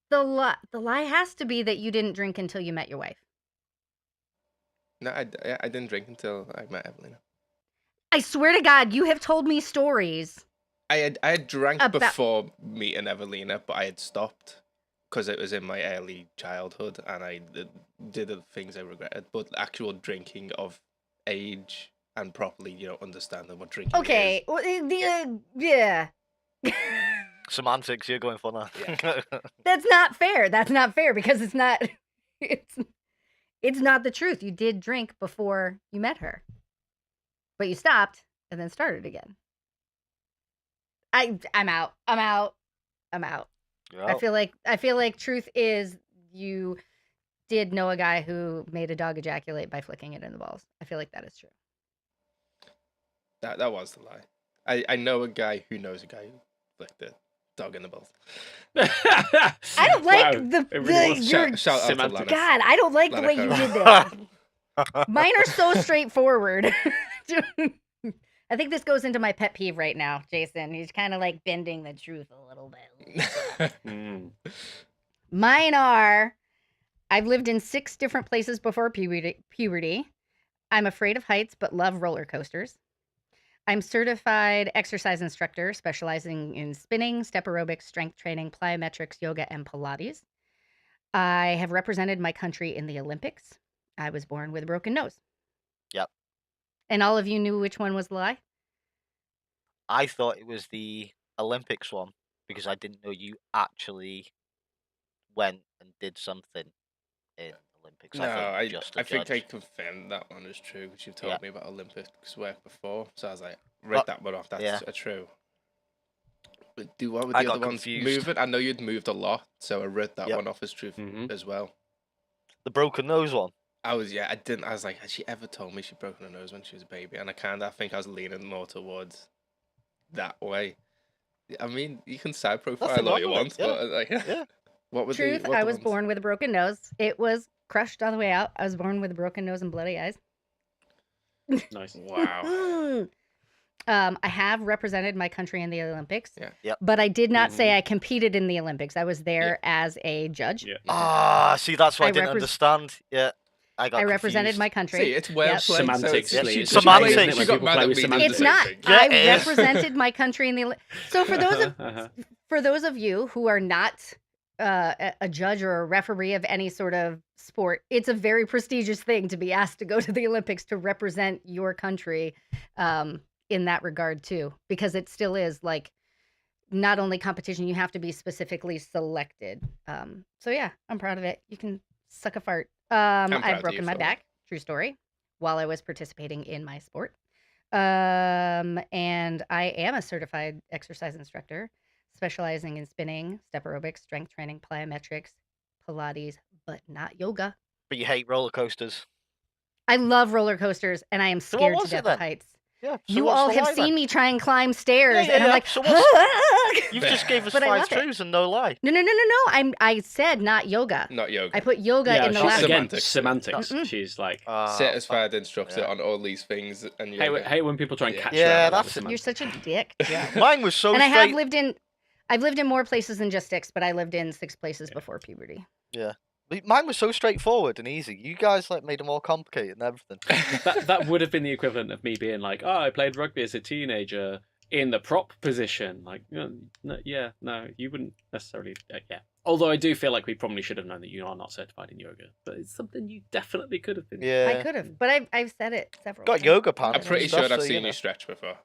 the lie has to be that you didn't drink until you met your wife. No, I didn't drink until I met Evelina. I swear to God, you have told me stories. I had drank before meeting Evelina, but I had stopped because it was in my early childhood, and I did the things I regretted. But actual drinking of age and properly, understanding what drinking is. Okay, yeah. Semantics, you're going for now. Yeah. That's not fair. That's not fair because it's not. It's not the truth. You did drink before you met her, but you stopped and then started again. I'm out. You're I out. feel like truth is you did know a guy who made a dog ejaculate by flicking it in the balls. I feel like that is true. That was the lie. I know a guy who knows a guy who flicked the dog in the balls. I don't like Wow, it really was your Shout out to semantics. Lana. God. I don't like the way you did Lana. this. Mine are so straightforward. I think this goes into my pet peeve right now, Jason. He's kind of like bending the truth a little bit. Mm. Mine are, I've lived in 6 different places before puberty. I'm afraid of heights, but love roller coasters. I'm certified exercise instructor specializing in spinning, step aerobics, strength training, plyometrics, yoga, and Pilates. I have represented my country in the Olympics. I was born with a broken nose. Yep. And all of you knew which one was the lie? I thought it was the Olympics one because I didn't know you actually went and did something in Olympics. No, I thought you I were just a think I judge. confirmed that one is true because you've told Yeah. me about Olympics work before. So I was like, read But- that one off. That's yeah. true. But what were I the got other ones? confused. Moving. I know you'd moved a lot, so I read that Yep. one off as true Mhm. as well. The broken nose one. I was like, has she ever told me she'd broken her nose when she was a baby? And I think I was leaning more towards that way. I mean, you can side profile Nothing all wrong you with want, it, yeah. but like, Yeah. what were Truth, the I was ones? born with a broken nose. It was crushed on the way out. I was born with a broken nose and bloody eyes. Nice. Wow. I have represented my country in the Olympics. Yeah. Yep. But I did not say I competed in the Olympics. I was there Yeah. as a judge. Yeah. See, that's what I I didn't repres- understand. Yeah, I got I represented confused. my country. See, it's well Yep. played. Semantics, so Lee. she- It's semantics. isn't it, She when got people mad play at with me. semantics? It's not. Yeah, I it is. represented my country in the. So Uh-huh. for those of you who are not a judge or a referee of any sort of sport, it's a very prestigious thing to be asked to go to the Olympics to represent your country in that regard too, because it still is like not only competition, you have to be specifically selected. So yeah, I'm proud of it. You can suck a fart. proud of I've you broken my for it. back. True story. While I was participating in my sport. And I am a certified exercise instructor, specializing in spinning, step aerobics, strength training, plyometrics, Pilates, but not yoga. But you hate roller coasters. I love roller coasters, and I am So what scared to was it death then? of heights. Yeah. So You what's all the have lie, seen then? me try and climb stairs, Yeah, and I'm yeah. like, So what's- "Ugh." You've just gave us But I 5 love it. truths and no lie. No. I said not yoga. Not yoga. I put yoga Yeah, in the she's last again Semantics. semantics. Mm-mm. She's like, Certified instructor yeah. on all these things, and hey, yoga. hey, when people try and Yeah. catch Yeah, you out about that's the it. You're semantics. such a dick. Yeah. Mine was so And I straight. have I've lived in more places than just 6, but I lived in 6 places before puberty. Mine was so straightforward and easy. You guys like made it more complicated and everything. that would have been the equivalent of me being like, oh, I played rugby as a teenager in the prop position. Like, no, you wouldn't necessarily. Yeah. Although I do feel like we probably should have known that you are not certified in yoga, but it's something you definitely could have been. Yeah. I could have, but I've said it several Got times. yoga pants. I'm and pretty stuff, sure I've so, seen know. you stretch before.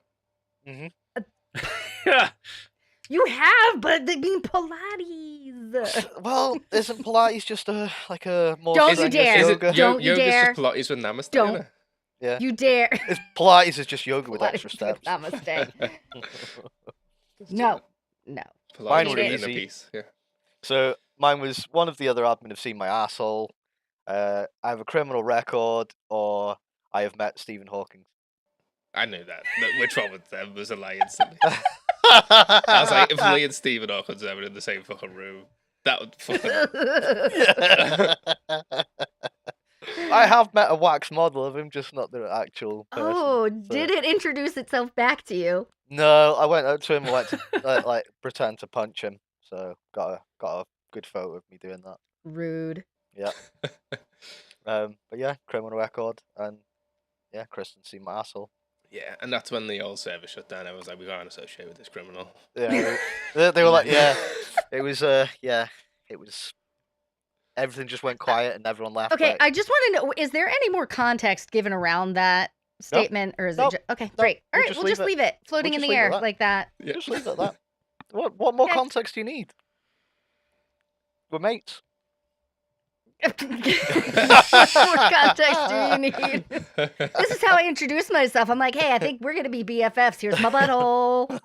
You have, but they mean Pilates. Well, isn't Pilates just a more Don't you strenuous dare. Is yoga? it Don't you yoga's dare. just Pilates with namaste? Don't. innit? Yeah. You dare. Pilates is just yoga with Pilates extra with steps. Namaste. No. Mine Pilates were in a easy. piece. Yeah. So mine was one of the other admin have seen my asshole. I have a criminal record, or I have met Stephen Hawking. I knew that. Which one of them was a lie instantly? I was like, if Lee and Stephen Hawkins were in the same fucking room, that would fucking. I have met a wax model of him, just not the actual person. Oh, so- did it introduce itself back to you? No, I went up to him and went to like pretend to punch him. So got a good photo of me doing that. Rude. But yeah, criminal record, and yeah, Kristin seen my asshole. Yeah, and that's when the old service shut down. I was like, we can't associate with this criminal. Yeah, they were like, yeah, it was it was. Everything just went quiet and everyone laughed. Okay, like, I just want to know, is there any more context given around that statement, or is Nope. it okay, Nope. great. All We'll right, just we'll leave just it. leave it floating We'll in just the leave it air at that. like that. Yeah. just leave it at that. What more Okay. context do you need? We're mates. What more context do you need? This is how I introduce myself. I'm like, hey, I think we're gonna be BFFs. Here's my butthole.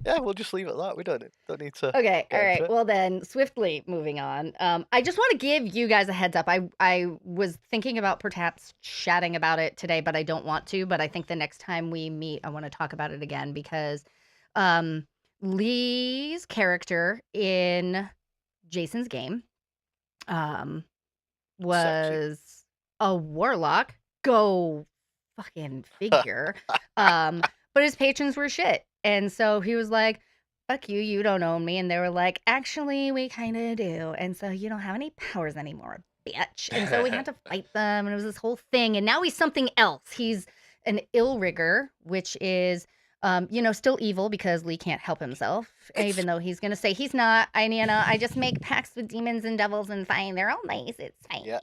Yeah, we'll just leave it at that. We don't need to. Okay, all into right. it. Well then, swiftly moving on. I just want to give you guys a heads up. I was thinking about perhaps chatting about it today, but I don't want to. But I think the next time we meet, I want to talk about it again because Lee's character in Jason's game was a warlock. Go fucking figure. But his patrons were shit. And so he was like, fuck you, you don't own me. And they were like, actually, we kind of do. And so you don't have any powers anymore, bitch. And so we had to fight them. And it was this whole thing. And now he's something else. He's an ill rigger, which is, still evil because Lee can't help himself. Even though he's going to say he's not. I just make pacts with demons and devils and fine. They're all nice. It's fine. Yeah.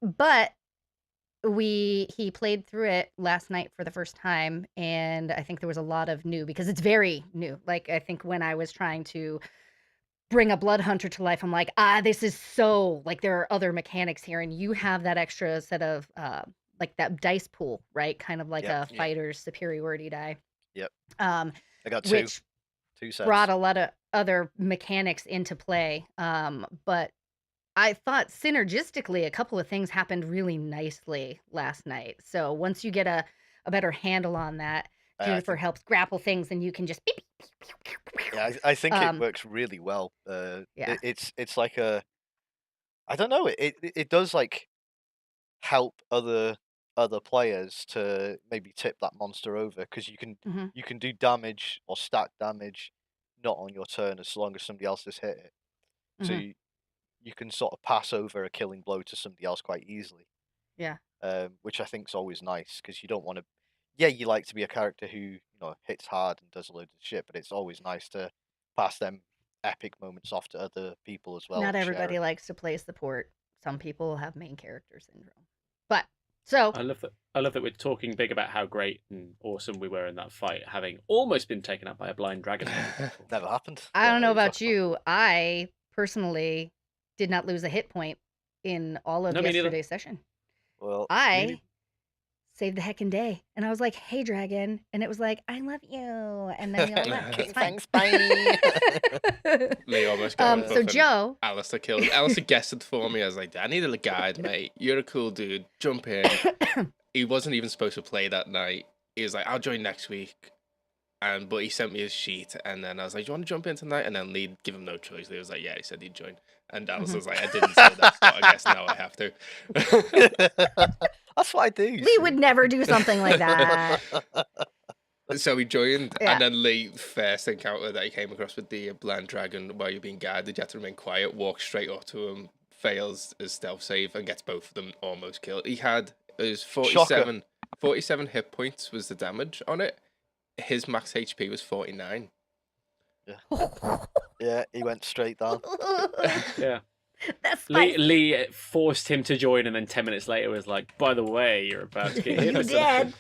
But he played through it last night for the first time, and I think there was a lot of new because it's very new. Like, I think when I was trying to bring a blood hunter to life, I'm like, this is so, like, there are other mechanics here, and you have that extra set of like that dice pool, right? Kind of like a fighter's superiority die. Yep. I got two sets. Brought a lot of other mechanics into play. But I thought synergistically a couple of things happened really nicely last night. So once you get a better handle on that, Juniper helps grapple things and you can just beep, beep, beep, beep, beep. Yeah, I think it works really well. It's like I don't know, it does like help other players to maybe tip that monster over because you can do damage or stack damage not on your turn as long as somebody else has hit it. So you can sort of pass over a killing blow to somebody else quite easily. Yeah. Which I think is always nice because you don't want to. Yeah, you like to be a character who hits hard and does a load of shit, but it's always nice to pass them epic moments off to other people as well. Not everybody likes to play support. Some people have main character syndrome. But so I love that we're talking big about how great and awesome we were in that fight, having almost been taken out by a blind dragon. Never happened. I don't know about you. I personally did not lose a hit point in all of yesterday's session. Well, I saved the heckin' day, and I was like, "Hey, dragon," and it was like, "I love you," and then it's fine. Thanks, bye. Lee almost got so Joe, Alistair killed. Alistair guessed it for me. I was like, "I needed a guide, mate. You're a cool dude. Jump in." He wasn't even supposed to play that night. He was like, "I'll join next week." But he sent me his sheet, and then I was like, "Do you want to jump in tonight?" And then Lee give him no choice. Lee was like, "Yeah," he said he'd join. And Alice was like, "I didn't say that, but I guess now I have to." That's what I do. Lee would never do something like that. So he joined, and then Lee, first encounter that he came across with the blind dragon while you're being guided, you have to remain quiet, walk straight up to him, fails his stealth save, and gets both of them almost killed. He had his 47 hit points was the damage on it. His max HP was 49. Yeah, he went straight down. Yeah. That's Lee forced him to join, and then 10 minutes later was like, "By the way, you're about to get hit." You did.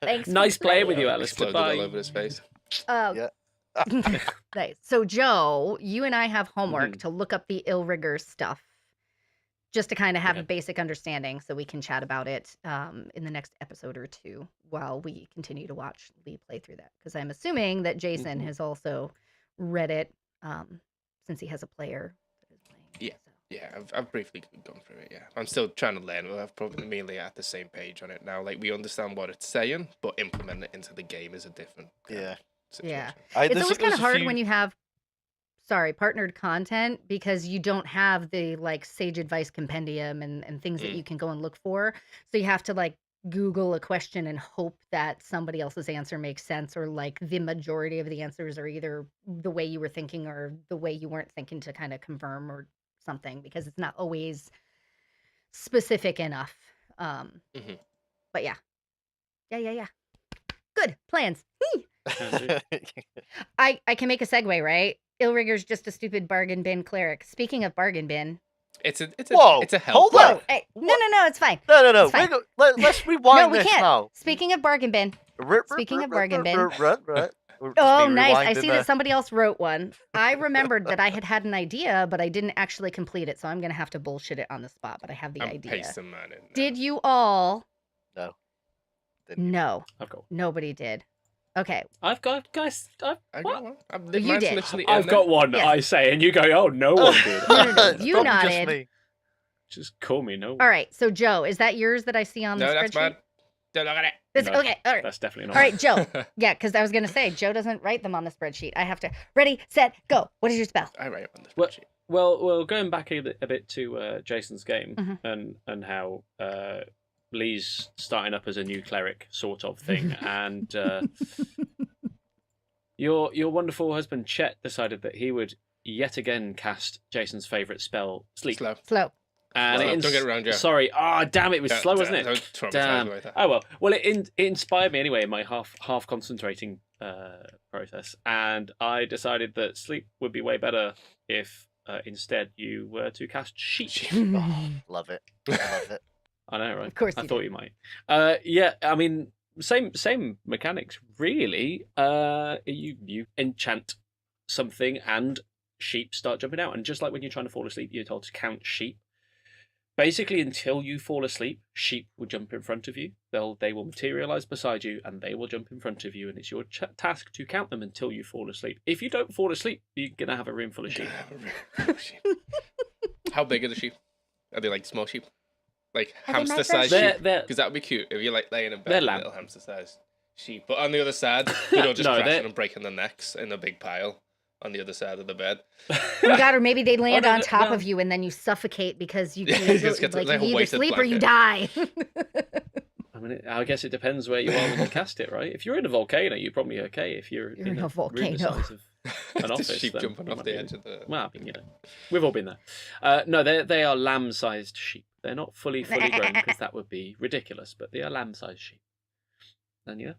Thanks. Nice playing with you, Alice. Exploded all over his face. Yeah. Nice. So Joe, you and I have homework to look up the ill rigor stuff, just to kind of have a basic understanding, so we can chat about it in the next episode or two while we continue to watch Lee play through that. Because I'm assuming that Jason has also read it since he has a player that is playing. Yeah. Yeah, I've briefly gone through it, yeah. I'm still trying to learn. We're probably mainly at the same page on it now. Like, we understand what it's saying, but implementing it into the game is a different situation. Yeah. It's always kind of hard when you have, partnered content, because you don't have the, like, sage advice compendium and things that you can go and look for. So you have to, like, Google a question and hope that somebody else's answer makes sense, or, like, the majority of the answers are either the way you were thinking or the way you weren't thinking to kind of confirm or something, because it's not always specific enough. But yeah. Good plans. I can make a segue, right? Illrigger's just a stupid bargain bin cleric. Speaking of bargain bin, it's a help. Hold on. Hey, no, it's fine. No. It's fine. Let's rewind No, we this can't. now. Speaking of bargain bin, Speaking of bargain bin. Right. Oh, nice. I see that somebody else wrote one. I remembered that I had an idea, but I didn't actually complete it, so I'm going to have to bullshit it on the spot, but I have the I'm idea. pasting mine in now. Did you all? No. Didn't. No. I've got. Nobody did. Okay. I've got guys. I What? got one. You Mine's did. literally I've in got one. Yes. I say, and you go, "Oh, no one did." No. It's You probably nodded. just me. Just call me no. All right. So, Joe, is that yours that I see on No, the that's spreadsheet? mine. Don't look at it. No. Okay. All right. That's definitely not. All right, Joe. Yeah, because I was going to say, Joe doesn't write them on the spreadsheet. I have to. Ready, set, go. What is your spell? I write it on the Well- spreadsheet. Well, going back a bit to Jason's game Mhm. and how Lee's starting up as a new cleric sort of thing, and your wonderful husband Chet decided that he would yet again cast Jason's favourite spell, sleep. Slow. And Slow. it Don't get it wrong, Joe. Sorry, damn, it was slow, wasn't it? Don't traumatize Damn. me like that. Oh well. Well, it inspired me anyway in my half concentrating process, and I decided that sleep would be way better if instead you were to cast sheep. Love it. I love it. I know, right? Of course I you thought did. you might. Yeah, I mean, same mechanics, really. You enchant something and sheep start jumping out, and just like when you're trying to fall asleep, you're told to count sheep. Basically, until you fall asleep, sheep will jump in front of you. They will materialize beside you, and they will jump in front of you. And it's your task to count them until you fall asleep. If you don't fall asleep, you're gonna have a room full of sheep. How big are the sheep? Are they like small sheep? Like Are they hamster nice sized They're sheep? they're Because that would be cute if you're like laying in They're bed with lamb. little hamster sized sheep. But on the other side, you know, just No, crashing they're- and breaking their necks in a big pile on the other side of the bed. Oh my God, or maybe they land no, on top no. of you and then you suffocate because you Yeah, can't, you just get to- like, like a you either weighted sleep or you blanket. die. I mean, I guess it depends where you are when you cast it, right? If you're in a volcano, you're probably okay. If you're You're in in a room the volcano. size of an The office, sheep then jumping you off might the be- edge of the. Well, I mean, we've all been there. No, they are lamb-sized sheep. They're not fully grown because that would be ridiculous, but they are lamb-sized sheep. And yeah,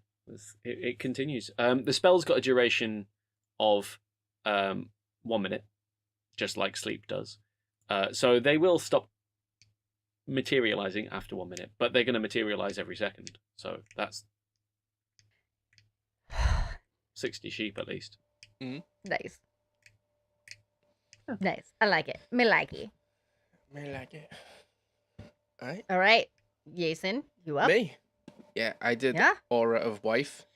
it continues. The spell's got a duration of 1 minute, just like sleep does. So they will stop materializing after 1 minute, but they're going to materialize every second. So that's 60 sheep at least. Nice. Nice. I like it. Me like it. Me like it. Alright. All right. Jason, you up? Me? Yeah, I did Yeah? Aura of Wife.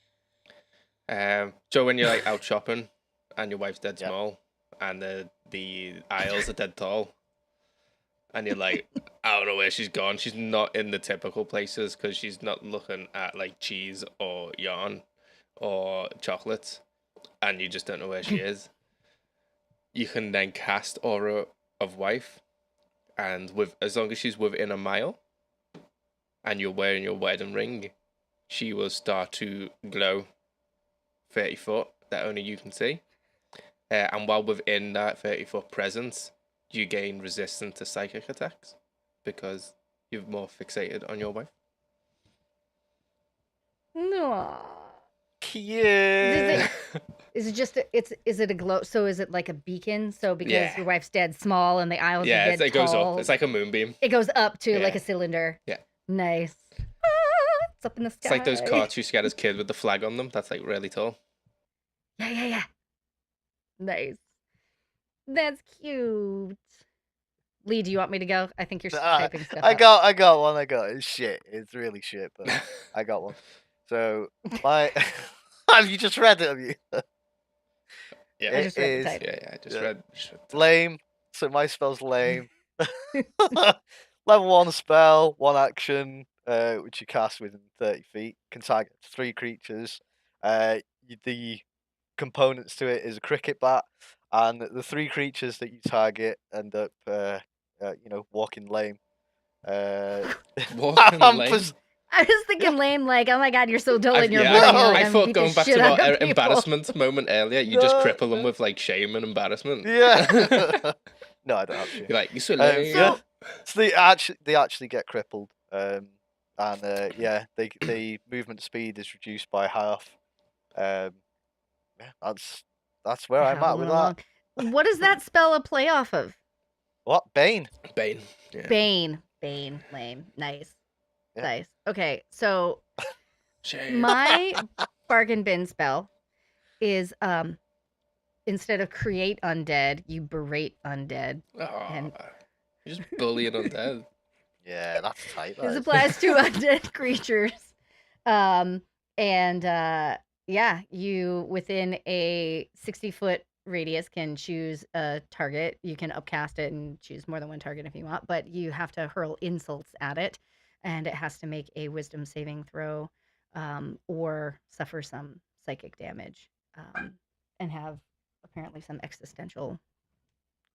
So when you're like out shopping and your wife's dead Yep. small and the aisles are dead tall and you're like, I don't know where she's gone. She's not in the typical places because she's not looking at like cheese or yarn or chocolates and you just don't know where she is. You can then cast Aura of Wife, and as long as she's within a mile and you're wearing your wedding ring, she will start to glow 30 foot that only you can see. And while within that 30-foot presence, you gain resistance to psychic attacks because you're more fixated on your wife. No. Yeah. Is it just is it a glow? So is it like a beacon? So because Yeah. your wife's dead small and the aisles Yeah, are dead it goes tall, up. It's like a moonbeam. it goes up to like Yeah. a cylinder. Yeah. Nice. It's up in the sky. It's like those carts you get as kid with the flag on them. That's like really tall. Yeah. Nice. That's cute. Lee, do you want me to go? I think you're typing stuff I up. got one. It's shit. It's really shit, but I got one. So my have you just read it? Have you? Yeah, I just read the is- title. yeah. I just Yeah. read. Lame. So my spell's lame. Level 1 spell, 1 action, which you cast within 30 feet. Can target 3 creatures. The components to it is a cricket bat, and the 3 creatures that you target end up, walking lame. Walking lame? pers- I was thinking lame, like, oh my God, you're so dull in your yeah, brain. I- You're like, I I'm thought beat going the back shit to out our of people. embarrassment moment earlier, you just No, cripple them no. with like shame and embarrassment. Yeah. No, I don't have to. You're like, you're so Um, lame. yeah. So they actually get crippled, and the movement speed is reduced by half. Yeah, that's where I'm at Hobbling with along. that. What is that spell a play off of? What Bane? Bane. Yeah. Bane. Lame. Nice. Yeah. Nice. Okay, so Shame. My bargain bin spell is instead of create undead, you berate undead. Oh, And you're just bullying undead. Yeah, that's tight. this That is. applies to undead creatures. Um, and yeah, you within a 60-foot radius can choose a target. You can upcast it and choose more than one target if you want, but you have to hurl insults at it, and it has to make a wisdom saving throw or suffer some psychic damage and have apparently some existential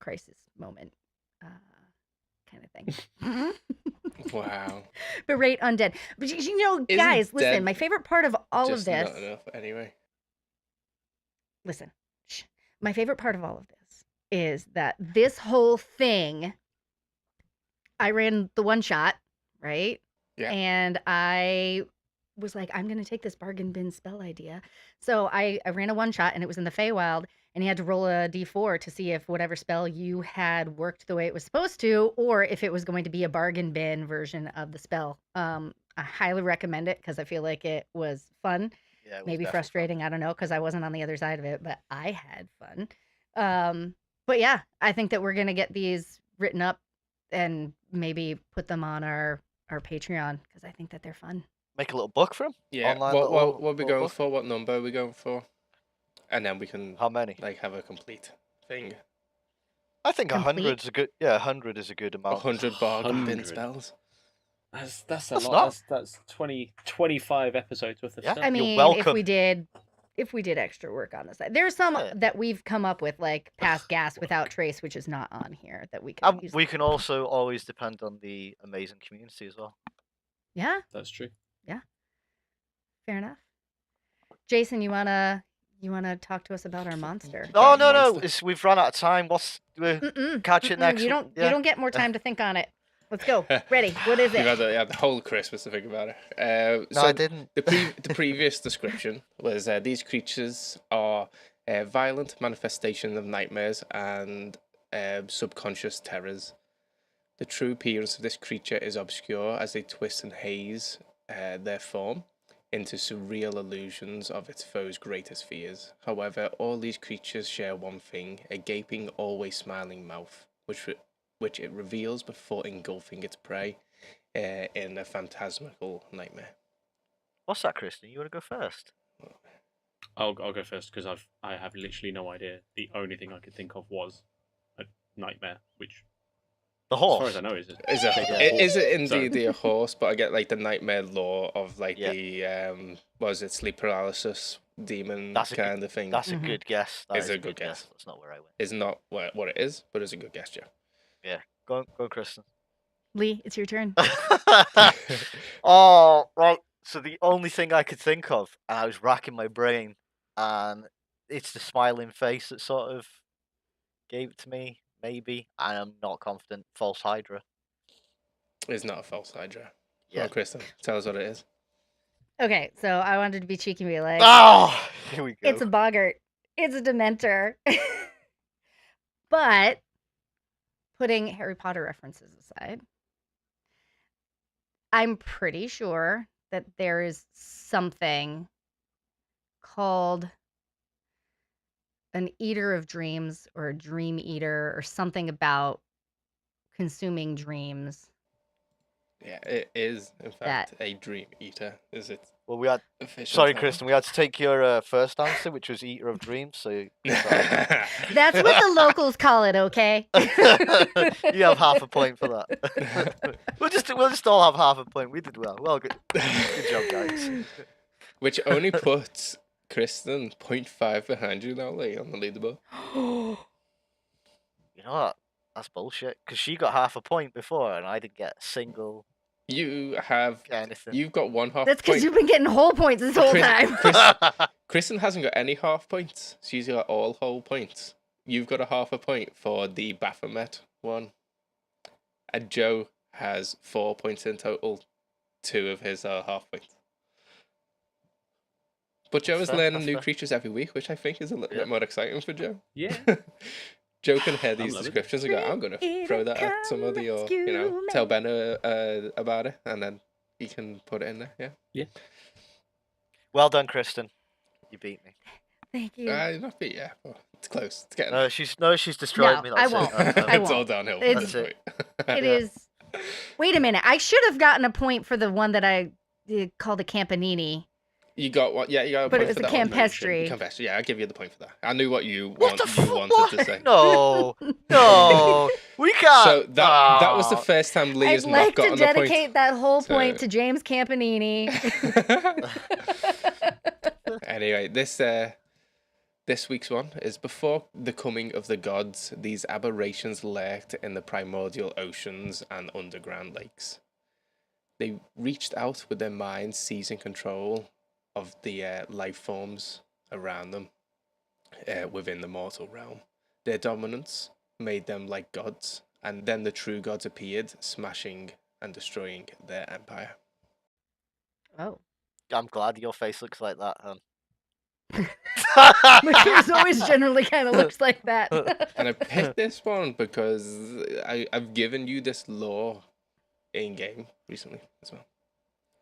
crisis moment kind of thing. Wow. Berate undead. But you know, Isn't guys, listen, dead my favorite part of all of Just this. not enough anyway. Listen, shh, my favorite part of all of this is that this whole thing, I ran the one shot, right? Yeah. And I was like, I'm going to take this bargain bin spell idea. So I ran a one shot, and it was in the Feywild, and you had to roll a d4 to see if whatever spell you had worked the way it was supposed to, or if it was going to be a bargain bin version of the spell. I highly recommend it because I feel like it was fun. Yeah, it was Maybe definitely frustrating. I don't know, because I wasn't on the other side of it, but I had fun. But yeah, I think that we're going to get these written up and maybe put them on our Patreon because I think that they're fun. Make a little book for him. Yeah. Online What little- are we little going book? for? What number are we going for? And then we can How many? like have a complete thing. I think Complete? 100's a good. Yeah, 100 is a good amount. 100 bargain bin 100. spells. That's a That's lot. not- That's 25 episodes worth of Yeah. stuff. I You're mean, welcome. if we did extra work on this, there's some Yeah. that we've come up with, like Past Gas Without Trace, which is not on here, that we can use. We can also always depend on the amazing community as well. Yeah, That's true. fair enough. Jason, you wanna talk to us about our monster? Oh That no, monster. we've run out of time. We'll catch it next. You don't. week. Yeah. You don't get more time to think on it. Let's go. Ready? What is You've had it? the whole Christmas to think about it. No, So I didn't. the previous description was these creatures are violent manifestations of nightmares and subconscious terrors. The true appearance of this creature is obscure as they twist and haze their form into surreal illusions of its foe's greatest fears. However, all these creatures share one thing: a gaping, always smiling mouth, which it reveals before engulfing its prey in a phantasmical nightmare. What's that, Kristin? You want to go first? I'll go first because I have literally no idea. The only thing I could think of was a nightmare, which, The as far horse. as I know, is Is it indeed So- a horse? But I get like the nightmare lore of like Yeah. the what was it, sleep paralysis demon That's a kind of thing. That's a Mhm. good guess. That It's is a good guess. That's not where I went. Is not what it is, but it's a good guess, Joe. Go, Kristin. Lee, it's your turn. Oh, right. So the only thing I could think of, and I was racking my brain, and it's the smiling face that sort of gave it to me, maybe. And I'm not confident. False Hydra. It's not a false hydra. Yeah. Well, Kristen, tell us what it is. Okay, so I wanted to be cheeky and be like, Oh, here we go. it's a boggart. It's a Dementor. But putting Harry Potter references aside, I'm pretty sure that there is something called an eater of dreams or a dream eater or something about consuming dreams. Yeah, it is in fact a dream eater. Is it Well, we had. official? Sorry, title? Kristin. We had to take your first answer, which was Eater of Dreams. So That's what the locals call it, okay? you have half a point for that. we'll just all have half a point. We did well. Well, good job, guys. Which only puts Kristen 0.5 behind you now, Lee, on the leaderboard. You know what? That's bullshit. Because she got half a point before, and I didn't get a single You have anything. you've got 1 half That's because point. you've been getting whole points this whole Chris- time. Kristen hasn't got any half points. She's got all whole points. You've got a half a point for the Baphomet one. And Joe has 4 points in total. 2 of his are half points. But Joe is Fair, learning that's new fair. creatures every week, which I think is a little Yeah. bit more exciting for Joe. Yeah. Joe can hear these loving it. descriptions and go, I'm going to throw that at somebody or, tell Ben about it, and then he can put it in there, yeah? Well done, Kristin. You beat me. Thank you. Not beat, yeah. Well, it's close. It's getting She's destroyed No, me. I That's won't. it. I it's all won't. downhill from It's- this That's point. It Yeah. is. Wait a minute. I should have gotten a point for the one that I called a campanini, You got what? Yeah, you got a but point it was for a that one. campestry. Campestry. Yeah, I'll give you the point for that. I knew what you What the wanted to say. No, we can't. So that was the first time Lee I'd has not like to gotten a point. dedicate that whole to- point to James Campanini. Anyway, this week's one is before the coming of the gods, these aberrations lurked in the primordial oceans and underground lakes. They reached out with their minds, seizing control of the life forms around them within the mortal realm. Their dominance made them like gods, and then the true gods appeared, smashing and destroying their empire. Oh. I'm glad your face looks like that, My face always generally kind of looks like that. And I picked this one because I've given you this lore in game recently as well.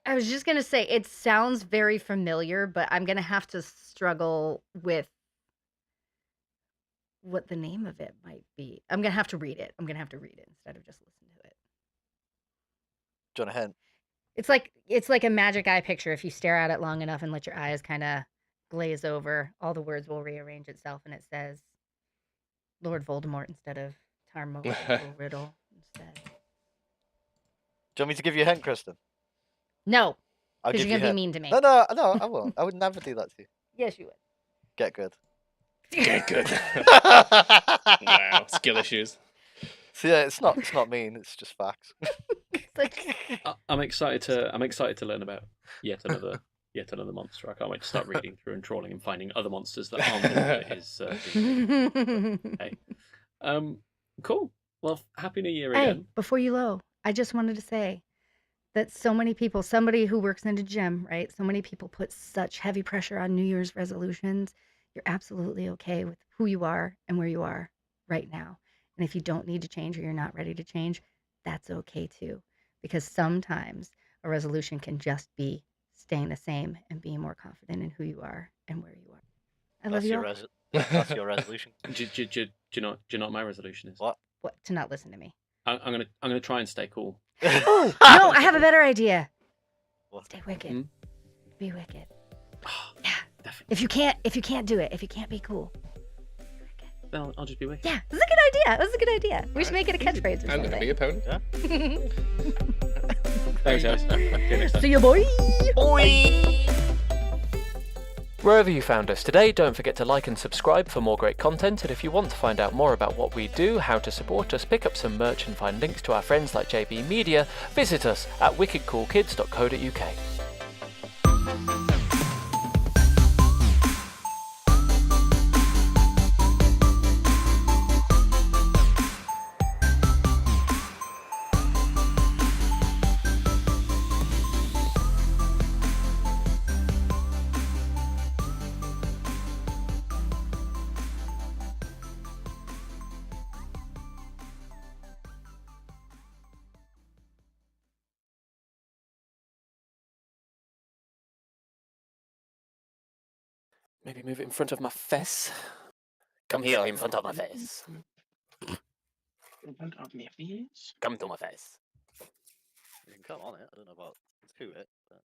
I was just going to say, it sounds very familiar, but I'm going to have to struggle with what the name of it might be. I'm going to have to read it. I'm going to have to read it instead of just listen to it. Do you want a hint? It's like a magic eye picture. If you stare at it long enough and let your eyes kind of glaze over, all the words will rearrange itself, and it says Lord Voldemort instead of Tarmo Riddle instead. Do you want me to give you a hint, Kristin? No, I'll because give you're you going a to be hint. mean to me. No, I won't. I would never do that to you. Yes, you would. Get good. Get good. Wow, skill issues. So yeah, it's not mean. It's just facts. It's like, I'm excited to learn about yet another monster. I can't wait to start reading through and trawling and finding other monsters that aren't the one that is. Hey, cool. Well, happy New Year hey, again. before you low, I just wanted to say that so many people, somebody who works in a gym, right? So many people put such heavy pressure on New Year's resolutions. You're absolutely okay with who you are and where you are right now. And if you don't need to change or you're not ready to change, that's okay too. Because sometimes a resolution can just be staying the same and being more confident in who you are and where you are. I love That's you your all. that's your resolution. Do you know what my resolution is? What? What? To not listen to me. I'm gonna try and stay cool. Oh, no, I have a better idea. What? Stay wicked. Hmm? Be wicked. Yeah, definitely. If you can't do it, if you can't be cool, be wicked. Then I'll just be wicked. Yeah, this is a good idea. This is a good idea. We should make it a catchphrase or I'm gonna be a something. pony. Thanks, guys. See you next time. See you, boy. Wherever you found us today, don't forget to like and subscribe for more great content, and if you want to find out more about what we do, how to support us, pick up some merch and find links to our friends like JB Media, visit us at wickedcoolkids.co.uk. Maybe move it in front of my face. Come here in front of my face. In front of me, please. Come to my face. You can come on it. I don't know about to it, but